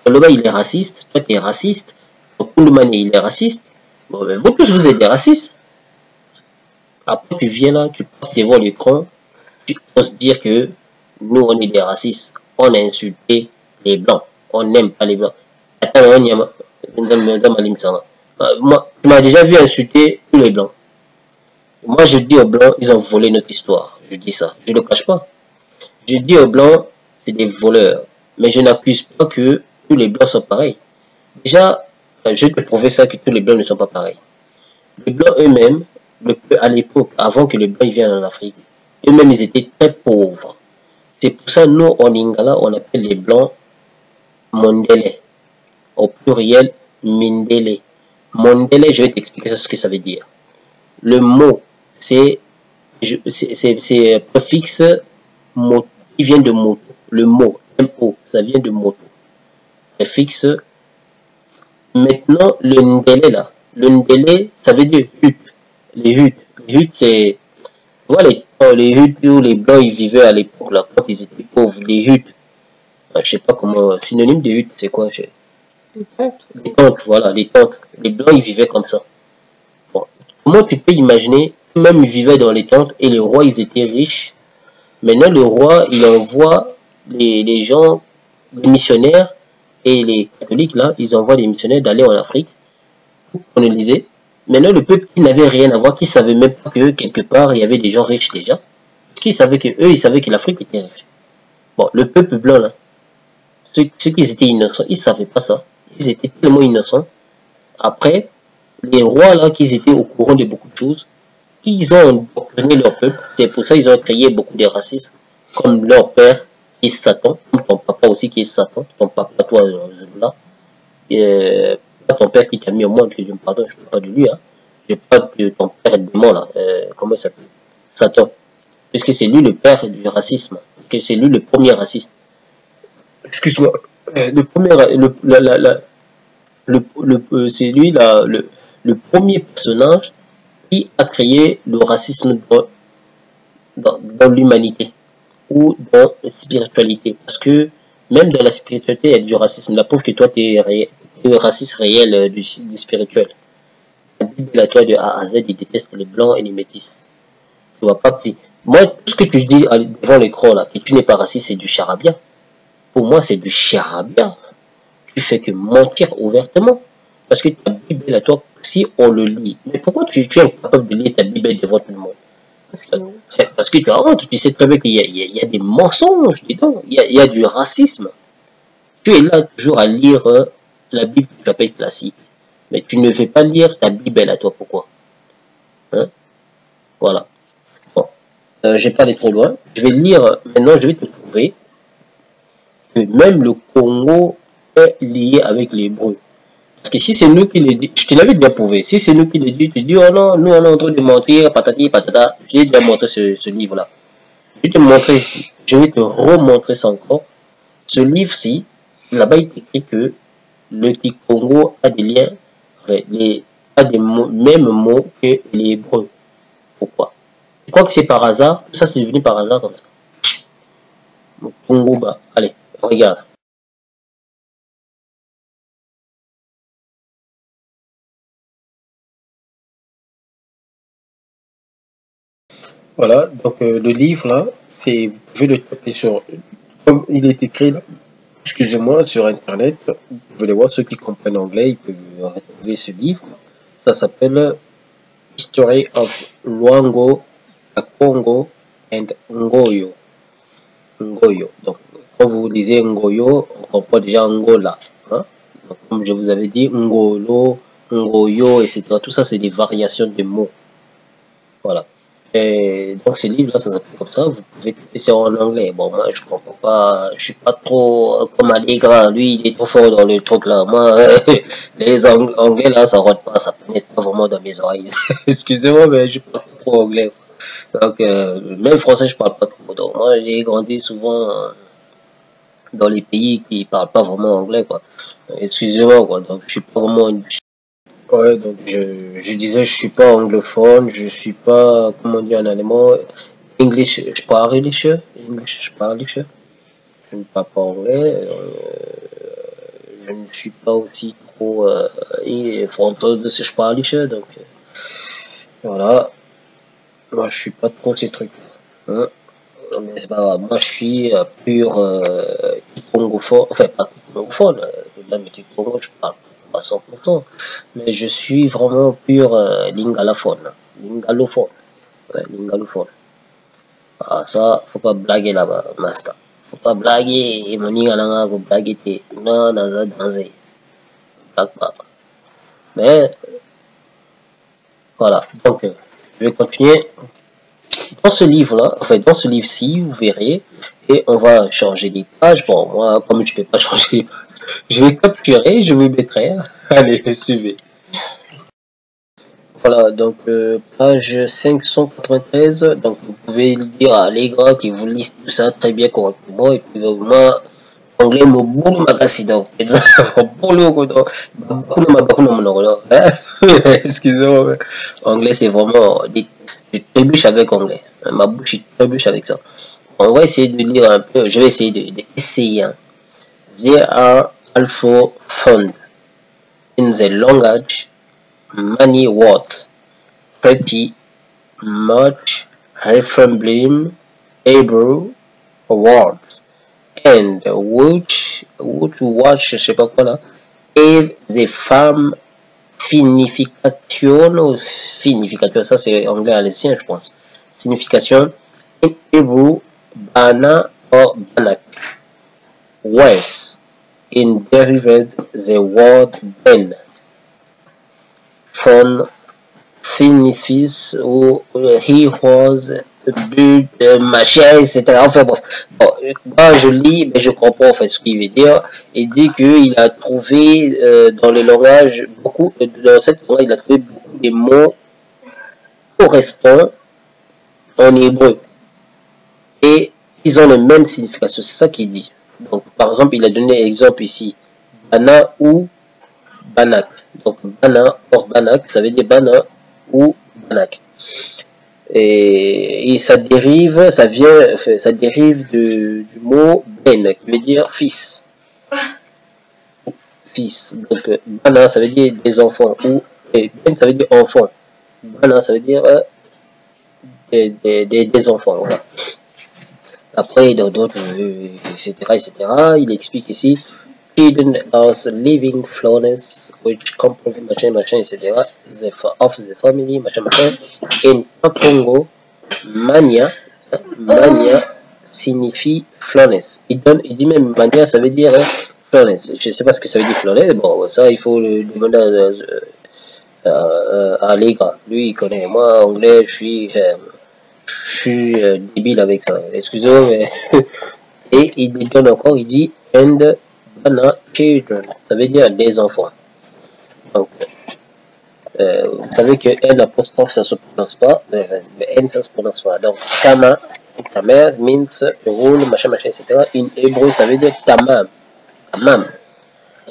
Ton Loba il est raciste, toi t'es raciste, ton Kouloumane il est raciste. Bon ben vous tous vous êtes des racistes. Après tu viens là, tu passes devant l'écran tu oses dire que nous, on est des racistes. On a insulté les blancs. On n'aime pas les blancs. Attends, moi, tu m'as déjà vu insulter tous les blancs. Moi, je dis aux blancs, ils ont volé notre histoire. Je dis ça. Je ne le cache pas. Je dis aux blancs, c'est des voleurs. Mais je n'accuse pas que tous les blancs sont pareils. Déjà, je vais te prouver ça que tous les blancs ne sont pas pareils. Les blancs eux-mêmes, à l'époque, avant que les blancs viennent en Afrique, eux-mêmes, ils étaient très pauvres. C'est pour ça, nous, en Lingala, on appelle les blancs Mondele. Au pluriel, Mindele. Mondele, je vais t'expliquer ce que ça veut dire. Le mot, c'est préfixe mot, qui vient de moto. Le mot, M-O, ça vient de moto. Préfixe. Maintenant, le Ndele, là. Le Ndele, ça veut dire hutte. Les huttes. Les huttes, c'est... Voilà les huttes où les blancs ils vivaient à l'époque, là, quand ils étaient pauvres. Les huttes. Je sais pas comment... Synonyme de hutte, c'est quoi? Les tentes, voilà, les tentes. Les blancs, ils vivaient comme ça. Bon. Comment tu peux imaginer, même ils vivaient dans les tentes et les rois, ils étaient riches. Maintenant, le roi, il envoie les gens, les missionnaires et les catholiques, là, ils envoient les missionnaires d'aller en Afrique pour coloniser. Maintenant, le peuple qui n'avait rien à voir, qui savait même pas que quelque part, il y avait des gens riches déjà, qui savaient que eux, ils savaient que l'Afrique était riche. Bon, le peuple blanc, là, ceux qui étaient innocents, ils ne savaient pas ça. Ils étaient tellement innocents. Après, les rois, là, qui étaient au courant de beaucoup de choses, ils ont endoctriné leur peuple. C'est pour ça qu'ils ont créé beaucoup de racistes, comme leur père qui est Satan, comme ton papa aussi qui est Satan, ton papa, toi, là. Pas ton père qui t'a mis au monde, que je me pardonne, je ne parle pas de lui, hein. Je parle de ton père démon, là. Comment il s'appelle? Satan. Parce que c'est lui le père du racisme. Que c'est lui le premier raciste. Excuse-moi. Le premier, c'est lui le premier personnage qui a créé le racisme dans l'humanité ou dans la spiritualité. Parce que même dans la spiritualité, il y a du racisme. La preuve que toi, tu es raciste réel du spirituel. La Bible, à toi, de A à Z, il déteste les blancs et les métis. Tu vois pas petit. Moi, tout ce que tu dis devant l'écran, là, que tu n'es pas raciste, c'est du charabia. Pour moi, c'est du charabia. Tu fais que mentir ouvertement. Parce que ta Bible, à toi, si on le lit, mais pourquoi tu es incapable de lire ta Bible devant tout le monde? Parce que tu as honte, tu sais très bien qu'il y a des mensonges dedans, il y a du racisme. Tu es là toujours à lire la Bible que tu appelles classique, mais tu ne veux pas lire ta Bible à toi, pourquoi? Hein? Voilà. Bon, je ne vais pas aller trop loin. Je vais lire, maintenant je vais te trouver que même le Congo est lié avec l'hébreu. Parce que si c'est nous qui le dit, je te l'avais déjà prouvé, si c'est nous qui le dit, tu dis, oh non, nous on est en train de mentir, patati, patata. J'ai déjà montré ce livre-là. Je vais te remontrer ça encore. Ce livre-ci, là-bas il est écrit que le Kikongo a des liens, a des mêmes mots que les Hébreux. Pourquoi? Je crois que c'est par hasard, ça c'est devenu par hasard comme ça. Congo, bah, allez, regarde. Voilà, donc le livre là, c'est, vous pouvez le taper sur, comme il est écrit là, excusez-moi, sur internet, vous pouvez le voir, ceux qui comprennent anglais, ils peuvent retrouver ce livre. Ça s'appelle History of Luango, Congo and Ngoyo. Ngoyo. Donc, quand vous lisez Ngoyo, on comprend déjà Angola. Hein? Donc, comme je vous avais dit, Ngolo, Ngoyo, etc. Tout ça, c'est des variations de mots. Voilà. Et donc ce livre là ça s'appelle comme ça, vous pouvez c'est en anglais. Bon moi je comprends pas, je suis pas trop comme Allegra, lui il est trop fort dans le truc là. Moi les anglais là ça rentre pas, ça pénètre pas vraiment dans mes oreilles. Excusez-moi mais je parle pas trop anglais. Donc même français je parle pas trop. Donc moi j'ai grandi souvent dans les pays qui parlent pas vraiment anglais quoi. Excusez-moi quoi, donc je suis pas vraiment une... Ouais, donc je disais, je suis pas anglophone, je suis pas, comment dire en allemand, English, je parle English, je parle English, je ne parle pas anglais, je ne suis pas aussi trop français, je parle English, donc voilà, moi je suis pas trop ces trucs, hein. mais c'est pas grave. Moi, je suis pur congophone, enfin pas congophone, là, mais du Congo, je parle pas 100%, mais je suis vraiment pur lingalophone. Lingalophone. Ouais, lingalophone. Ah, ça, faut pas blaguer là-bas, master. Faut pas blaguer, mon lingala, faut blaguer, non, dans blague pas. Mais, voilà. Donc, je vais continuer. Dans ce livre-là, enfin, dans ce livre-ci, vous verrez, et on va changer les pages. Bon, moi, comme je ne vais pas changer les pages, je vais capturer, je vous mettrai. Allez, suivez. Voilà, donc page 593. Donc vous pouvez dire à les gars qui vous lisent tout ça très bien correctement. Et puis moi, anglais me boule ma casse donc. Excusez-moi, anglais c'est vraiment. Je trébuche avec anglais. Ma bouche trébuche avec ça. On va essayer de lire un peu. Je vais essayer d'essayer. Hein. There are also found in the language many words pretty much resembling Hebrew words and which je sais pas quoi là, et the femme signification, ça c'est anglais à l'ancien je pense, signification in Hebrew bana or banak, whereas in derived the word ben from signifies ou he was but machin, etc. Enfin bon, moi je lis, mais je comprends en fait ce qu'il veut dire. Il dit qu'il a trouvé dans les langages beaucoup, dans cette langue, il a trouvé beaucoup de mots correspondent en hébreu et ils ont la même signification. C'est ça qu'il dit. Donc par exemple, il a donné exemple ici, bana ou banak. Donc bana or banak, ça veut dire bana ou banak. Et ça dérive, ça dérive du mot ben, qui veut dire fils. Fils. Donc bana, ça veut dire des enfants, ou ben, ça veut dire enfant. Bana, ça veut dire des enfants. Voilà. Après, dans d'autres, etc., il explique ici. Hidden as living flowers which comprise machin, etc. Of the family, machin. In Congo, mania signifie flawless. Il dit même mania, ça veut dire flawless. Je ne sais pas ce que ça veut dire flawless. Bon, ça, il faut le demander à Allegra. Lui, il connaît. Moi, anglais, je suis débile avec ça. Excusez-moi, mais. Et il donne encore, il dit and children, ça veut dire des enfants. Donc, vous savez que N apostrophe ça se prononce pas, mais N ça se prononce pas. Donc, Kama, Kamer, means rule, machin, etc. In hébreu, ça veut dire Tamam. Tamam.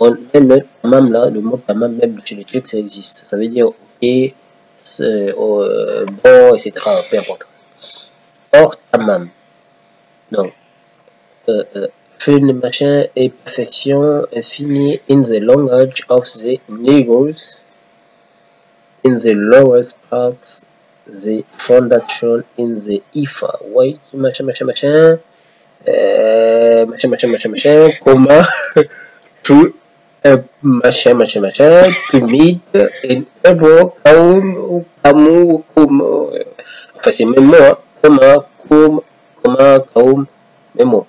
On même le Tamam là, le mot Tamam, même chez les Turcs, ça existe. Ça veut dire ok, bon, etc. Peu importe. Or, Tamam. Donc, fun machin et perfection infinie in the language of the Negroes, in the lowest parts, the foundation in the Ifa. Ouais, machin, comment tout machin, humide, in Hebrew, kaum, kamu, comme, enfin c'est même mot, comment, kaum, même mot.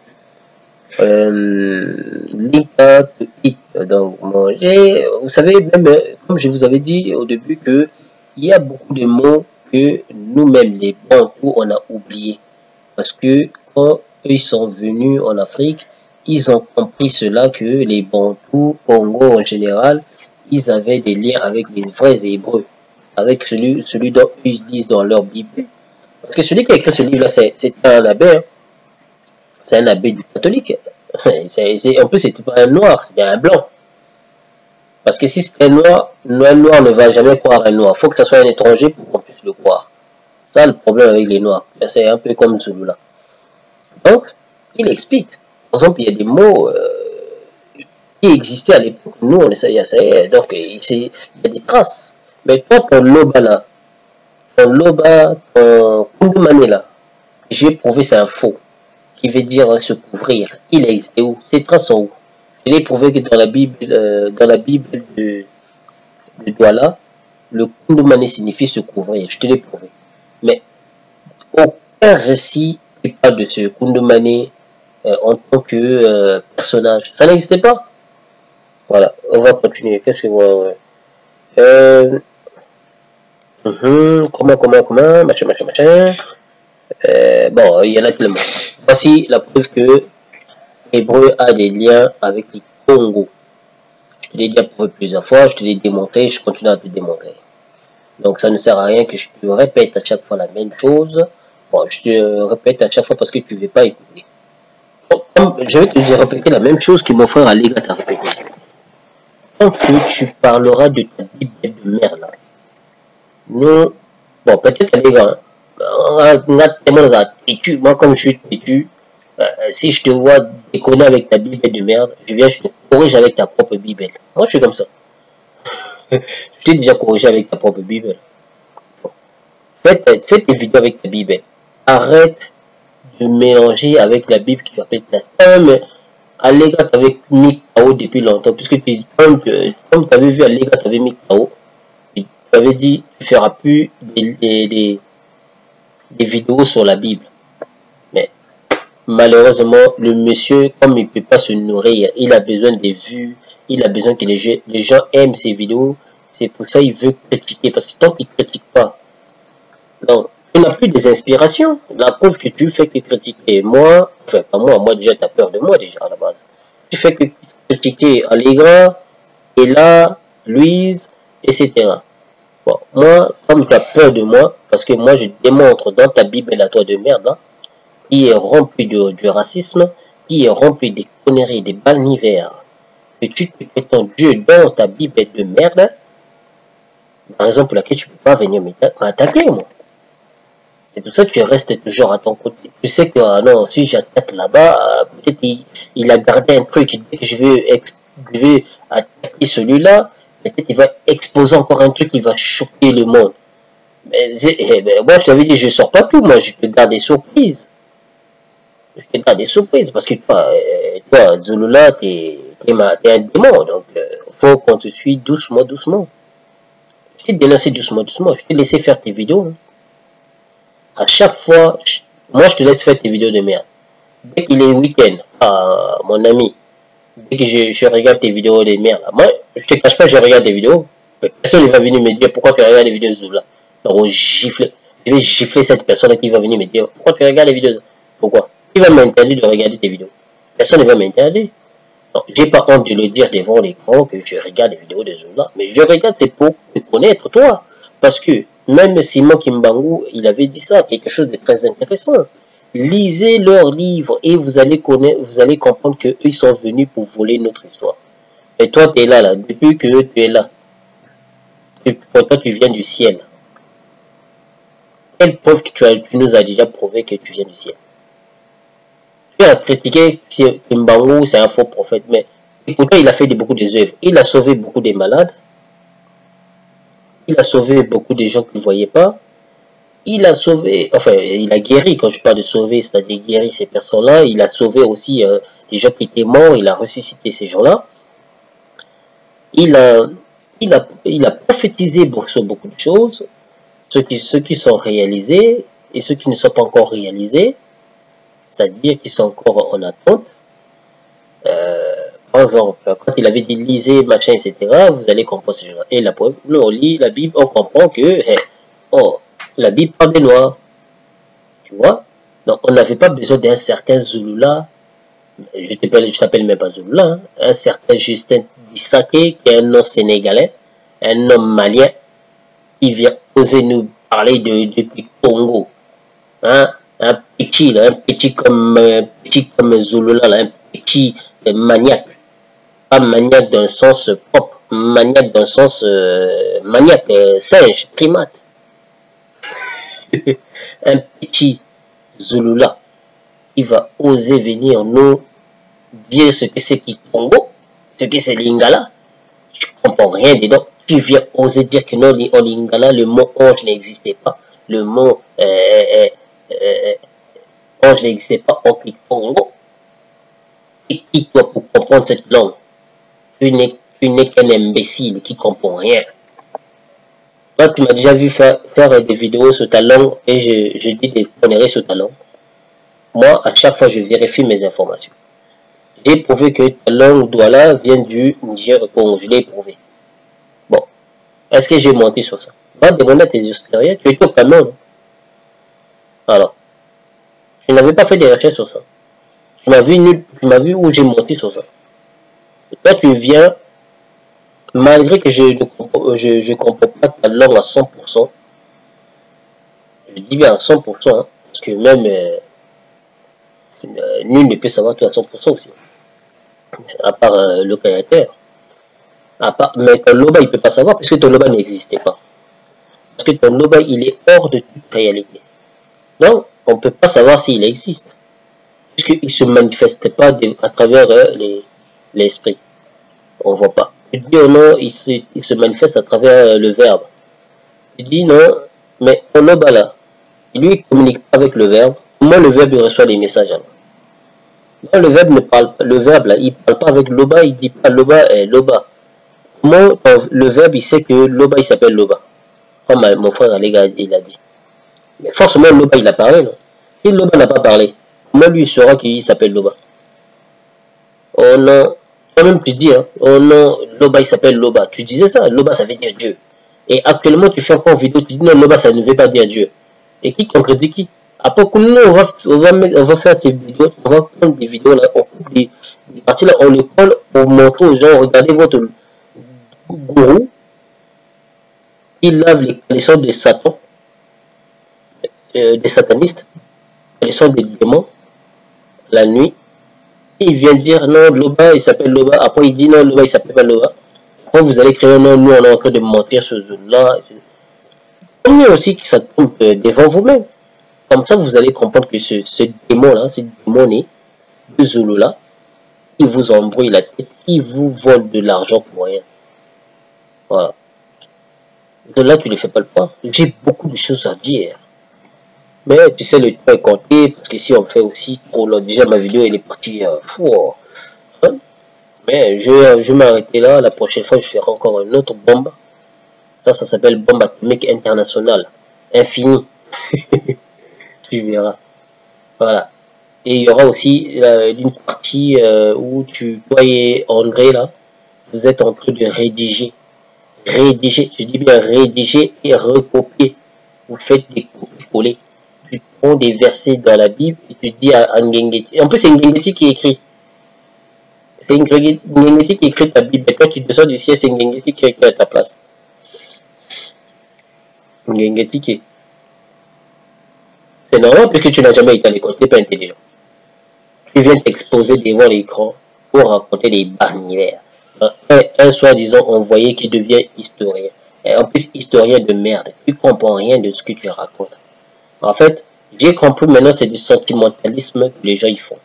Donc manger, vous savez, même comme je vous avais dit au début que il y a beaucoup de mots que nous-mêmes les Bantous on a oublié parce que quand ils sont venus en Afrique, ils ont compris cela que les Bantous, Congo en général, ils avaient des liens avec les vrais Hébreux, avec celui dont ils disent dans leur Bible. Parce que celui qui a écrit ce livre-là, c'est un abbé. Hein. C'est un abbé du catholique. En plus, c'était pas un noir, c'était un blanc. Parce que si c'était un noir ne va jamais croire un noir. Il faut que ce soit un étranger pour qu'on puisse le croire. Ça, le problème avec les noirs. C'est un peu comme celui-là. Donc, il explique. Par exemple, il y a des mots qui existaient à l'époque. Nous, on essayait. Donc, il y a des traces. Mais toi, ton loba là, ton kundumane là, j'ai prouvé c'est un faux. qui veut dire se couvrir, il a existé où? Ces traces sont où? Je l'ai prouvé que dans la Bible de Douala, le Kundumane signifie se couvrir. Je te l'ai prouvé. Mais aucun récit ne parle de ce Kundumane en tant que personnage. Ça n'existait pas. Voilà, on va continuer. Qu'est-ce que vous... comment, machin. Bon, il y en a tellement. Voici la preuve que Hébreu a des liens avec les Congo. Je te l'ai déjà prouvé plusieurs fois, je te l'ai démontré, je continue à te démontrer. Donc ça ne sert à rien que je te répète à chaque fois la même chose. Bon, je te répète à chaque fois parce que tu ne veux pas écouter. Donc, je vais te répéter la même chose que mon frère Aléga t'a répété. Tant que tu parleras de ta Bible de merde là, nous, bon, peut-être Aléga, moi comme je suis têtu, si je te vois déconner avec ta Bible de merde, je te corrige avec ta propre Bible. Moi je suis comme ça. Je t'ai déjà corrigé avec ta propre Bible. Fais tes vidéos avec ta Bible. Arrête de mélanger avec la Bible qui s'appelle ta mais Aléga t'avait mis KO depuis longtemps, puisque comme tu avais vu Aléga t'avait mis KO, tu avais dit tu feras plus des vidéos sur la Bible. Mais malheureusement, le monsieur, comme il ne peut pas se nourrir, il a besoin des vues, il a besoin que les gens aiment ses vidéos. C'est pour ça qu'il veut critiquer, parce que tant qu'il ne critique pas, donc tu n'as plus des inspirations. La preuve que tu fais que critiquer moi, enfin pas moi déjà tu as peur de moi déjà à la base. Tu fais que critiquer Allegra, Ella, Louise, etc. Bon, moi, comme tu as peur de moi, parce que moi je démontre dans ta Bible à toi de merde, hein, qui est rempli du racisme, qui est rempli des conneries, des balnivers, que tu te prétends Dieu dans ta Bible de merde, la raison pour laquelle tu ne peux pas venir m'attaquer, moi. C'est pour ça que tu restes toujours à ton côté. Tu sais que non, si j'attaque là-bas, peut-être il a gardé un truc, dès que je vais attaquer celui-là, peut-être il va exposer encore un truc qui va choquer le monde. Mais moi, je t'avais dit, je ne sors pas tout, moi, je te garde des surprises. Je te garde des surprises, parce que toi Zulula, t'es un démon, donc il faut qu'on te suive doucement. Je t'ai délaissé doucement, je t'ai laissé faire tes vidéos. Hein. À chaque fois, moi je te laisse faire tes vidéos de merde. Dès qu'il est week-end, mon ami, dès que je regarde tes vidéos de merde, moi je te cache pas que je regarde tes vidéos. Personne ne va venir me dire pourquoi tu regardes les vidéos de Zoula. Donc je vais gifler cette personne qui va venir me dire pourquoi tu regardes les vidéos. Pourquoi? Qui va m'interdire de regarder tes vidéos? Personne ne va m'interdire. J'ai pas honte de le dire devant l'écran que je regarde les vidéos de Zoula. Mais je regarde c'est pour te connaître toi. Parce que même Simon Kimbangu, il avait dit ça, quelque chose de très intéressant. Lisez leurs livres et vous allez comprendre qu'eux, ils sont venus pour voler notre histoire. Et toi, tu es là, depuis que tu es là. Toi, tu viens du ciel. Quelle preuve que tu nous as déjà prouvé que tu viens du ciel? Tu as critiqué Kimbangu, c'est un faux prophète, mais pourtant, il a fait beaucoup des œuvres. Il a sauvé beaucoup des malades. Il a sauvé beaucoup de gens qui ne voyaient pas. Il a sauvé, enfin, il a guéri, quand je parle de sauver, c'est-à-dire guéri ces personnes-là. Il a sauvé aussi des gens qui étaient morts, il a ressuscité ces gens-là. Il a prophétisé sur beaucoup de choses, ceux qui sont réalisés et ceux qui ne sont pas encore réalisés, c'est-à-dire qui sont encore en attente. Par exemple, quand il avait dit lisez, machin, etc., vous allez comprendre ce genre. Et la preuve, nous on lit la Bible, on comprend que la Bible parle des Noirs. Tu vois? Donc on n'avait pas besoin d'un certain Zulula, je t'appelle même pas Zulula, hein, un certain Justin Bissake, qui est un nom sénégalais, un homme malien, qui vient oser nous parler du Congo. Hein? Un petit comme Zulula, là, un petit maniaque. Pas maniaque dans le sens propre, maniaque dans le sens maniaque, singe, primate. Un petit Zulula qui va oser venir nous dire ce que c'est qui Congo, ce que c'est Lingala. Je comprends rien dedans. Tu viens oser dire que non, en Lingala, le mot ange n'existait pas. Le mot l'ange n'existait pas en Congo. Et qui, toi, pour comprendre cette langue? Tu n'es qu'un imbécile qui ne comprend rien. Toi, tu m'as déjà vu faire des vidéos sur ta langue et je dis des conneries sur ta langue. Moi, à chaque fois, je vérifie mes informations. J'ai prouvé que ta langue Douala vient du Niger au Congo. Je l'ai prouvé. Bon. Est-ce que j'ai menti sur ça? Va demander à tes historiens. Tu étais au Cameroun. Alors. Je n'avais pas fait des recherches sur ça. Tu m'as vu où j'ai menti sur ça. Là, tu viens, malgré que je ne comprends pas ta langue à 100%, je dis bien à 100%, hein, parce que même nul ne peut savoir tout à 100% aussi, à part le caractère. Mais ton loba, il ne peut pas savoir, parce que ton loba n'existait pas. Parce que ton loba, il est hors de toute réalité. Donc, on ne peut pas savoir s'il existe, puisqu'il ne se manifeste pas à travers l'esprit. On ne voit pas. Tu dis oh non, il se manifeste à travers le verbe. Tu dis non, mais ton loba là, lui il communique pas avec le verbe. Comment le verbe il reçoit des messages alors? Non, le verbe ne parle pas, le verbe là, il parle pas avec loba, il dit pas loba et loba. Comment le verbe il sait que loba il s'appelle loba? Comme mon frère Alega il a dit. Mais forcément loba il a parlé, non? Si loba n'a pas parlé, comment lui il saura qu'il s'appelle loba? Oh non. Toi-même tu dis, hein, oh non, Loba il s'appelle Loba. Tu disais ça, Loba ça veut dire Dieu. Et actuellement tu fais encore une vidéo, tu dis non, Loba ça ne veut pas dire Dieu. Et qui contredit qui? Après, nous on va faire des vidéos, on va prendre des vidéos là, on coupe des parties là, on les colle pour montrer aux gens, regardez votre gourou, il lave les caleçons des satans, des satanistes, les caleçons des démons, la nuit. Il vient dire non, Loba il s'appelle Loba. Après il dit non, Loba il s'appelle pas Loba. Après vous allez créer non, nous on est en train de mentir ce Zulu-là. Mieux aussi que ça tombe devant vous-même. Comme ça vous allez comprendre que ce démon-là, ce démoné, ce Zulu-là, il vous embrouille la tête, il vous vole de l'argent pour rien. Voilà. De là tu ne fais pas le point. J'ai beaucoup de choses à dire. Mais tu sais, le temps est compté, parce que si on fait aussi trop long, déjà ma vidéo elle est partie hein? Mais je vais m'arrêter là, la prochaine fois je ferai encore une autre bombe. Ça s'appelle bombe atomique internationale, infini. Tu verras. Voilà. Et il y aura aussi une partie où toi et André là, vous êtes en train de rédiger. Rédiger, je dis bien rédiger et recopier. Vous faites des copies-coller. Tu prends des versets dans la Bible et tu dis à Ngengeti. En plus, c'est Ngengeti qui écrit. C'est Ngengeti qui écrit ta Bible. Et quand tu descends du ciel, c'est Ngengeti qui écrit à ta place. Ngengeti qui. C'est normal puisque tu n'as jamais été à l'école. Tu n'es pas intelligent. Tu viens t'exposer devant l'écran pour raconter des barrières. Un soi-disant envoyé qui devient historien. Et en plus, historien de merde. Tu ne comprends rien de ce que tu racontes. En fait, j'ai compris maintenant, c'est du sentimentalisme que les gens y font.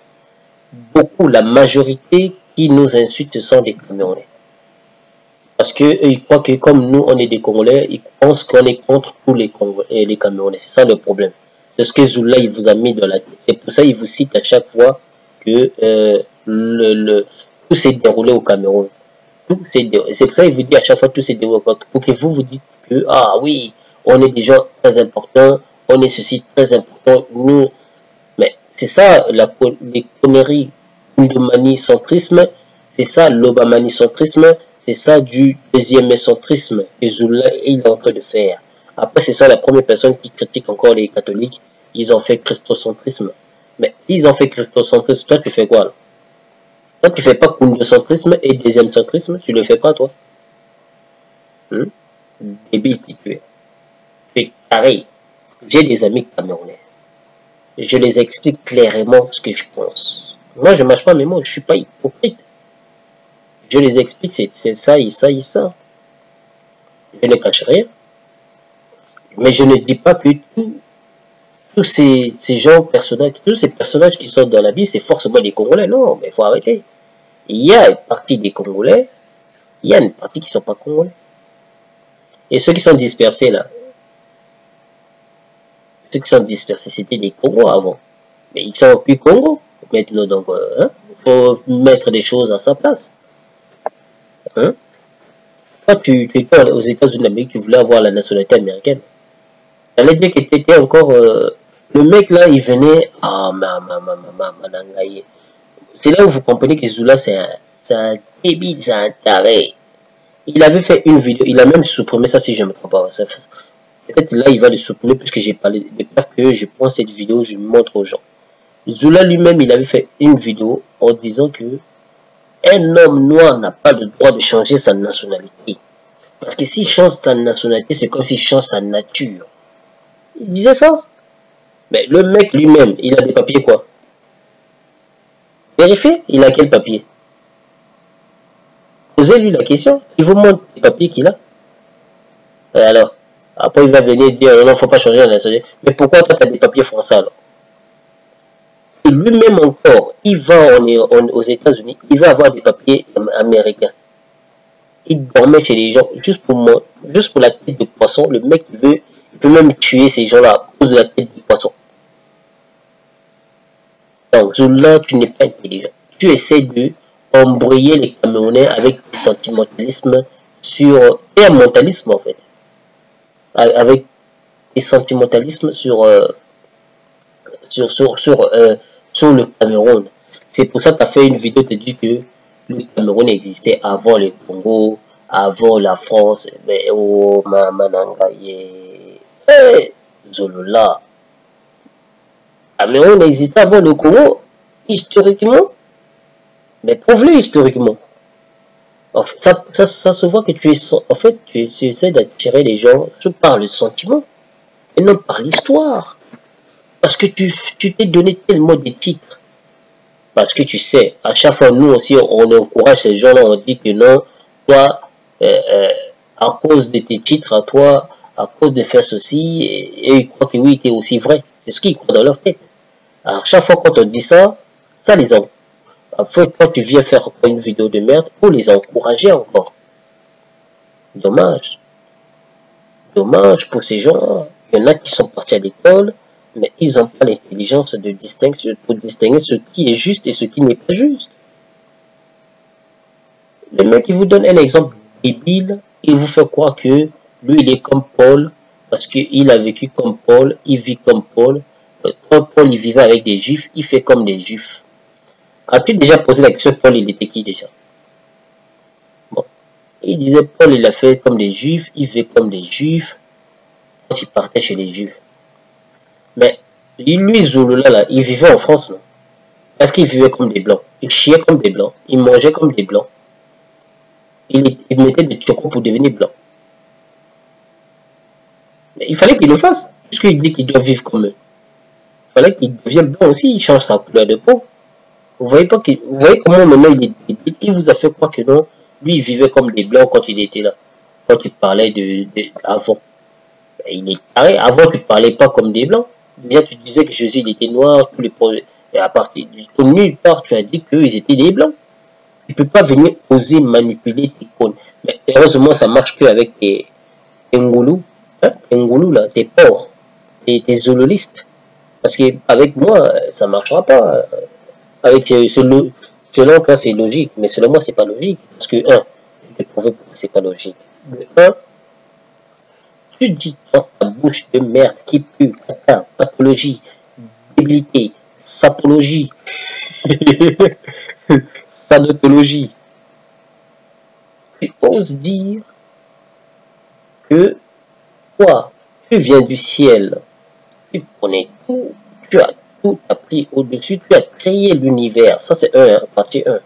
Beaucoup, la majorité qui nous insultent sont des Camerounais. Parce qu'eux, ils croient que comme nous, on est des Congolais, ils pensent qu'on est contre tous les Camerounais. C'est ça le problème. C'est ce que Zoula, il vous a mis dans la tête. Et pour ça, il vous cite à chaque fois que tout s'est déroulé au Cameroun. C'est pour ça qu'il vous dit à chaque fois tout s'est déroulé au Cameroun. Pour que vous dites que, ah oui, on est des gens très importants, on est ceci très important, nous. Mais c'est ça, les conneries de manicentrisme, c'est ça l'obamanissentrisme, c'est ça du deuxième centrisme que Zoula est en train de faire. Après, c'est ça la première personne qui critique encore les catholiques, ils ont fait christocentrisme. Mais s'ils ont fait christocentrisme, toi tu fais quoi là? Toi tu fais pas kundocentrisme et deuxième centrisme, tu le fais pas toi? Débile qui tu es. C'est pareil. J'ai des amis camerounais. Je les explique clairement ce que je pense. Moi, je ne mâche pas mes mots, je ne suis pas hypocrite. Je les explique, c'est ça et ça et ça. Je ne cache rien. Mais je ne dis pas que tous ces personnages, tous ces personnages qui sont dans la Bible, c'est forcément des Congolais. Non, mais il faut arrêter. Il y a une partie des Congolais, il y a une partie qui ne sont pas Congolais. Et ceux qui sont dispersés là, ceux qui sont dispersés, c'était des Congos avant. Mais ils sont plus Congo maintenant, donc faut mettre des choses à sa place. Hein? Quand tu étais aux États-Unis d'Amérique, tu voulais avoir la nationalité américaine. T'allais dire que tu étais encore... le mec là, il venait... Ah, manangaye. C'est là où vous comprenez que Zula, c'est un débile, c'est un taré. Il avait fait une vidéo, il a même supprimé ça si je ne me trompe pas. Peut-être là, il va le supprimer puisque j'ai parlé de peur que je prends cette vidéo, je montre aux gens. Zula lui-même, il avait fait une vidéo en disant que un homme noir n'a pas le droit de changer sa nationalité. Parce que s'il change sa nationalité, c'est comme s'il change sa nature. Il disait ça. Mais le mec lui-même, il a des papiers quoi? Vérifiez, il a quel papier? Posez-lui la question, il vous montre les papiers qu'il a. Et alors, après il va venir dire non, il ne faut pas changer la nationalité. Mais pourquoi toi tu as des papiers français alors? Et lui-même encore, il va aux États-Unis, il va avoir des papiers américains. Il dormait chez les gens juste pour la tête de poisson. Le mec il peut même tuer ces gens-là à cause de la tête de poisson. Donc Zula, tu n'es pas intelligent. Tu essaies de embrayer les Camerounais avec des sentimentalismes et un mentalisme en fait. Avec des sentimentalismes sur le Cameroun. C'est pour ça que tu as fait une vidéo qui te dit que le Cameroun existait avant le Congo, avant la France. Mais oh, manangaye. Hey, Zolola. Cameroun existait avant le Congo, historiquement. Mais prouve-le historiquement. En fait, ça se voit que tu essaies d'attirer les gens par le sentiment et non par l'histoire. Parce que tu t'es donné tellement de titres. Parce que tu sais, à chaque fois, nous aussi, on encourage ces gens-là, on dit que non, toi, à cause de tes titres à toi, à cause de faire ceci, et ils croient que oui, c'est aussi vrai. C'est ce qu'ils croient dans leur tête. Alors, chaque fois quand on dit ça, ça les encourage. Après, quand tu viens faire une vidéo de merde, pour les encourager encore. Dommage. Dommage pour ces gens. Il y en a qui sont partis à l'école, mais ils n'ont pas l'intelligence pour distinguer ce qui est juste et ce qui n'est pas juste. Le mec, il vous donne un exemple débile, il vous fait croire que lui, il est comme Paul, parce qu'il a vécu comme Paul, il vit comme Paul. Quand Paul, il vivait avec des juifs, il fait comme des juifs. As-tu déjà posé la question, Paul, il était qui déjà? Bon. Il disait, Paul, il a fait comme des juifs, il fait comme des juifs, quand il partait chez les juifs. Mais lui, Zouloula, là, il vivait en France, non? Parce qu'il vivait comme des blancs. Il chiait comme des blancs. Il mangeait comme des blancs. Il mettait des chocos pour devenir blanc. Mais il fallait qu'il le fasse, puisqu'il dit qu'il doit vivre comme eux. Il fallait qu'il devienne blanc aussi, il change sa couleur de peau. Vous voyez comment maintenant il vous a fait croire que non, lui il vivait comme des blancs quand il était là, quand il parlait avant. Il est carré, avant tu parlais pas comme des blancs. Déjà tu disais que Jésus il était noir, tous les projets. Et à partir de nulle part tu as dit qu'ils étaient des blancs. Tu peux pas venir oser manipuler tes cônes. Mais heureusement ça marche que avec tes Ngoulou, hein, tes Ngoulou là, tes porcs, tes zololistes. Parce que avec moi ça marchera pas. Selon toi c'est logique, mais selon moi c'est pas logique. Parce que, je vais te prouver pourquoi c'est pas logique. De tu dis dans ta bouche de merde qui pue, caca, pathologie, débilité, sapologie, sanotologie. Tu oses dire que toi, tu viens du ciel, tu connais tout, tu as tout appris au-dessus, tu as créé l'univers. Ça, c'est partie 1.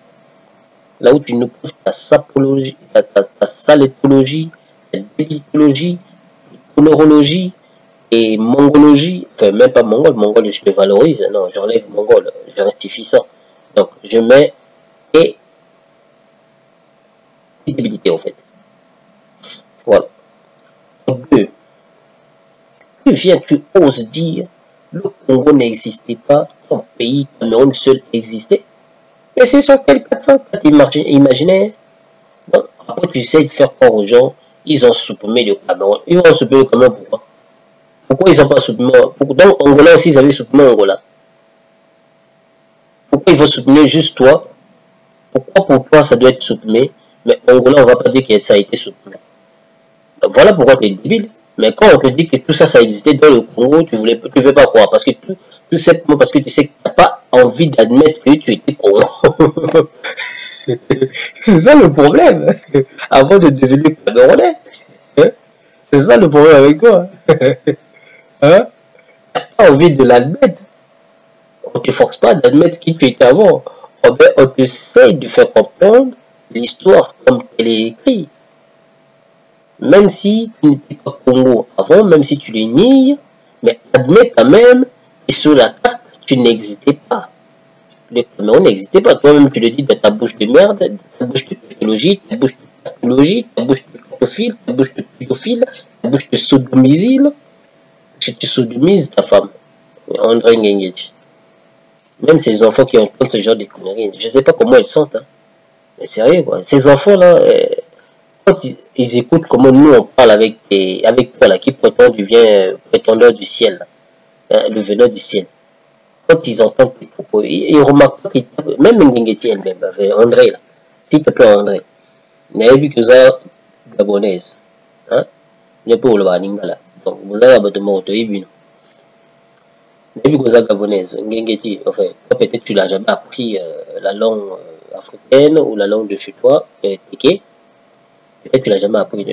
Là où tu nous prouves ta sapologie, ta salétologie, ta débitologie, colorologie et mongologie. Enfin, même pas mongol, je te valorise. Non, j'enlève mongol, je rectifie ça. Donc, je mets et débilité en fait. Voilà. 2. Tu oses dire le Congo n'existait pas, ton pays, Cameroun seul existait. Mais c'est sur quel 404 imaginaire? Donc, après, tu sais de faire croire aux gens, ils ont supprimé le Cameroun. Ils ont supprimé le Cameroun pourquoi? Pourquoi ils n'ont pas supprimé? Donc, Angola aussi, ils avaient supprimé Angola. Pourquoi il faut soutenir juste toi? Pourquoi pour toi ça doit être soutenu? Mais Angola, on va pas dire que ça a été soutenu. Voilà pourquoi tu es débile. Mais quand on te dit que tout ça, ça existait dans le Congo, tu veux pas croire. Parce que tout simplement parce que tu sais que tu n'as pas envie d'admettre que tu étais Congo. C'est ça le problème. Avant de devenir Camerounais. Hein? C'est ça le problème avec toi. Hein? Tu n'as pas envie de l'admettre. On ne te force pas d'admettre qui tu étais avant. On te essaye de faire comprendre l'histoire comme elle est écrite. Même si tu n'étais pas Congo avant, même si tu le nies, mais admets quand même que sur la carte, tu n'existais pas. Le Cameroun n'existait pas. Toi-même, tu le dis dans ta bouche de merde, ta bouche de technologie, ta bouche de pathologie, ta bouche de pédophile, ta bouche de pédophile, ta bouche de sodomisile. Que tu sodomises ta femme, André Ngengech. Même ces enfants qui entendent ce genre de conneries, je ne sais pas comment ils sont. Hein. Mais sérieux, quoi. Ces enfants-là, quand ils écoutent comment nous on parle avec toi là, qui devient prétendeur du ciel, hein, le veneur du ciel. Quand ils entendent tes propos, ils remarquent pas qu'ils tapent, même Ngengeti elle-même, avec André là, s'il te plaît André, n'avez vu que ça gabonaise, hein, n'est pas le baninga là, donc vous avez abattement autoïbino. N'avez vu que ça gabonaise, Ngengeti, enfin, peut-être tu l'as jamais appris la langue africaine ou la langue de chez toi, Téké. Peut-être que tu l'as jamais appris.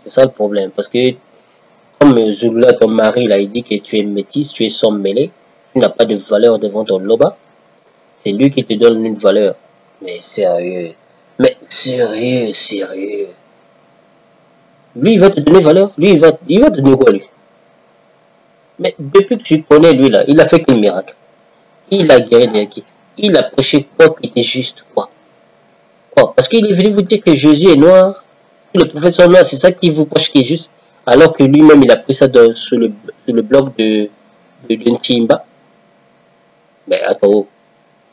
C'est ça le problème. Parce que, comme Zulula, ton mari, là, il dit que tu es métisse, tu es sans mêlé, tu n'as pas de valeur devant ton loba. C'est lui qui te donne une valeur. Mais sérieux. Mais sérieux, sérieux. Lui, il va te donner valeur. Lui, il va te donner quoi, lui? Mais depuis que tu connais lui, là, il a fait quel miracle? Il a guéri des acquis. Il a prêché quoi qui était juste, quoi? Quoi? Parce qu'il est venu vous dire que Jésus est noir. Le prophète sont noirs, c'est ça qui vous prêche qui est juste. Alors que lui-même, il a pris ça sur le blog de Ntimba. Mais attends,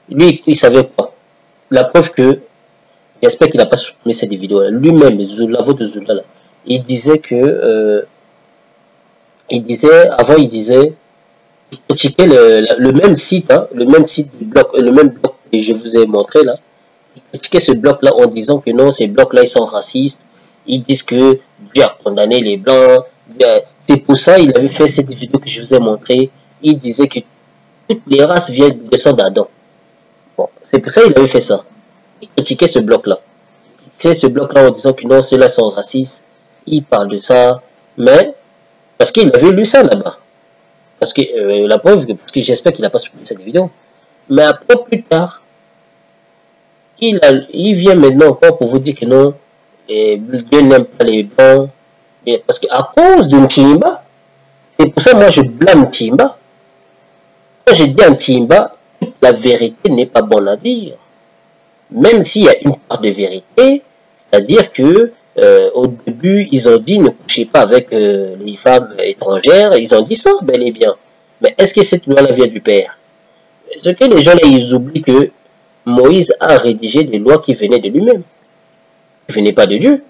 lui, il savait quoi? La preuve que, j'espère qu'il n'a pas supprimé cette vidéo-là. Lui-même, la voix de Zula, là, il disait que, il critiquait le même site, hein, le même site du blog, le même blog que je vous ai montré là. Il critiquait ce blog-là en disant que non, ces blogs-là, ils sont racistes. Ils disent que Dieu a condamné les Blancs. C'est pour ça qu'il avait fait cette vidéo que je vous ai montrée. Il disait que toutes les races viennent de son d'Adam. Bon, c'est pour ça qu'il avait fait ça. Il critiquait ce bloc-là. Il critiquait ce bloc-là en disant que non, ceux-là sont racistes. Il parle de ça. Mais, parce qu'il avait lu ça là-bas. Parce que, la preuve, parce que j'espère qu'il n'a pas supprimé cette vidéo. Mais après, plus tard, il vient maintenant encore pour vous dire que non, Dieu n'aime pas les blancs. Parce qu'à cause de Ntimba, c'est pour ça que moi je blâme Ntimba. Quand je dis à Ntimba, la vérité n'est pas bonne à dire. Même s'il y a une part de vérité, c'est-à-dire que au début, ils ont dit ne couchez pas avec les femmes étrangères. Ils ont dit ça, bel et bien. Mais est-ce que cette loi-là vient du Père? Ce que les gens là, ils oublient que Moïse a rédigé des lois qui venaient de lui-même. Qui ne venaient pas de Dieu.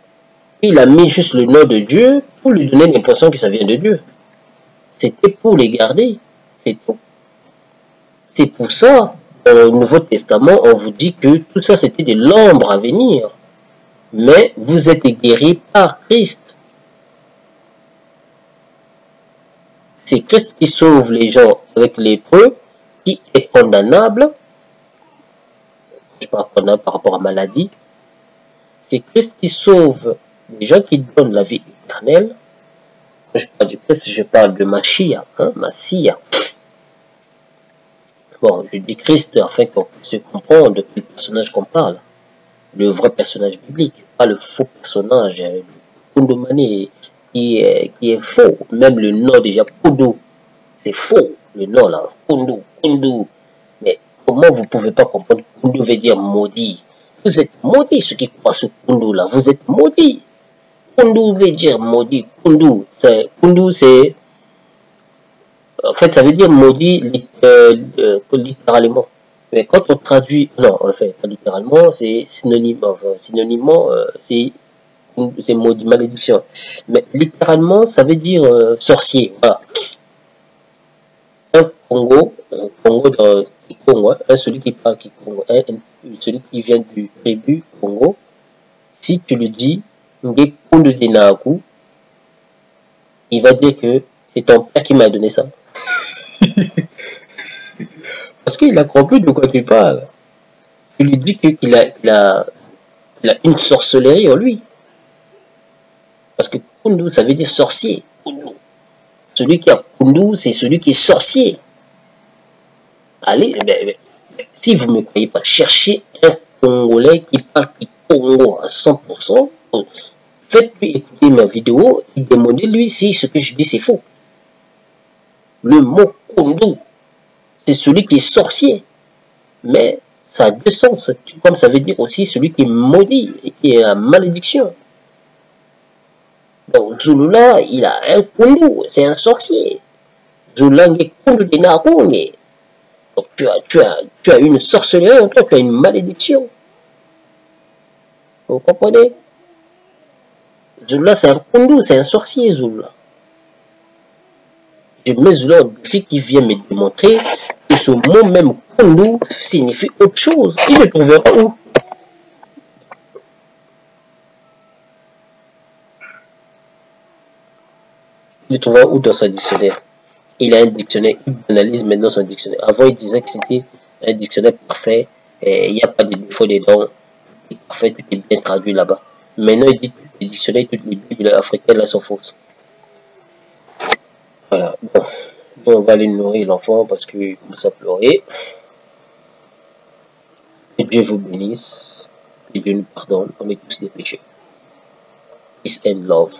Il a mis juste le nom de Dieu pour lui donner l'impression que ça vient de Dieu. C'était pour les garder. C'est tout. C'est pour ça, dans le Nouveau Testament, on vous dit que tout ça c'était de l'ombre à venir. Mais vous êtes guéris par Christ. C'est Christ qui sauve les gens avec l'épreuve, qui est condamnable. Je parle condamnable par rapport à maladie. C'est Christ qui sauve les gens qui donnent la vie éternelle. Quand je parle du Christ, je parle de Machia, hein, Massia. Bon, je dis Christ afin qu'on puisse comprendre de quel personnage qu'on parle. Le vrai personnage biblique, pas le faux personnage, le Kundomane qui est faux. Même le nom déjà, Kundu, c'est faux. Le nom là, Kundu. Mais comment vous ne pouvez pas comprendre que Kundu veut dire maudit? Vous êtes maudits, ceux qui croient ce Kundu là, vous êtes maudits. Kundu veut dire maudit. Kundu, c'est... En fait, ça veut dire maudit littéralement. Mais quand on traduit... Non, en fait, pas littéralement, c'est synonyme. Enfin, synonymement, c'est maudit, malédiction. Mais littéralement, ça veut dire sorcier. Voilà. Un Congo Congo, celui qui parle Congo, celui qui vient du tribu Congo, si tu le dis, il va dire que c'est ton père qui m'a donné ça. Parce qu'il a compris de quoi tu parles. Tu lui dis qu'il a une sorcellerie en lui. Parce que Kundu, ça veut dire sorcier. Kundu. Celui qui a Kundu, c'est celui qui est sorcier. Allez, si vous ne me croyez pas, cherchez un Congolais qui parle Congo à 100%. Faites-lui écouter ma vidéo et demandez-lui si ce que je dis c'est faux. Le mot Kundu, c'est celui qui est sorcier. Mais ça a deux sens. Comme ça veut dire aussi celui qui est maudit et qui est la malédiction. Donc Zulula, il a un Kundu, c'est un sorcier. Zulange Kundu de Nakonge. Donc tu as une sorcellerie en toi, tu as une malédiction. Vous comprenez? Zulula, c'est un Kundu, c'est un sorcier, Zulula. Je mets Zulula au défi qui vient me démontrer que ce mot même Kundu signifie autre chose. Il le trouvera où? Il le trouvera où dans son dictionnaire? Il a un dictionnaire, il analyse maintenant son dictionnaire. Avant, il disait que c'était un dictionnaire parfait, il n'y a pas de défaut dedans, il est parfait, tout est bien traduit là-bas. Maintenant, il dit que les dictionnaires, toutes les bibles africaines là sont fausses. Voilà, bon. On va aller nourrir l'enfant parce qu'il commence à pleurer. Que Dieu vous bénisse, que Dieu nous pardonne, on est tous des péchés. Peace and love.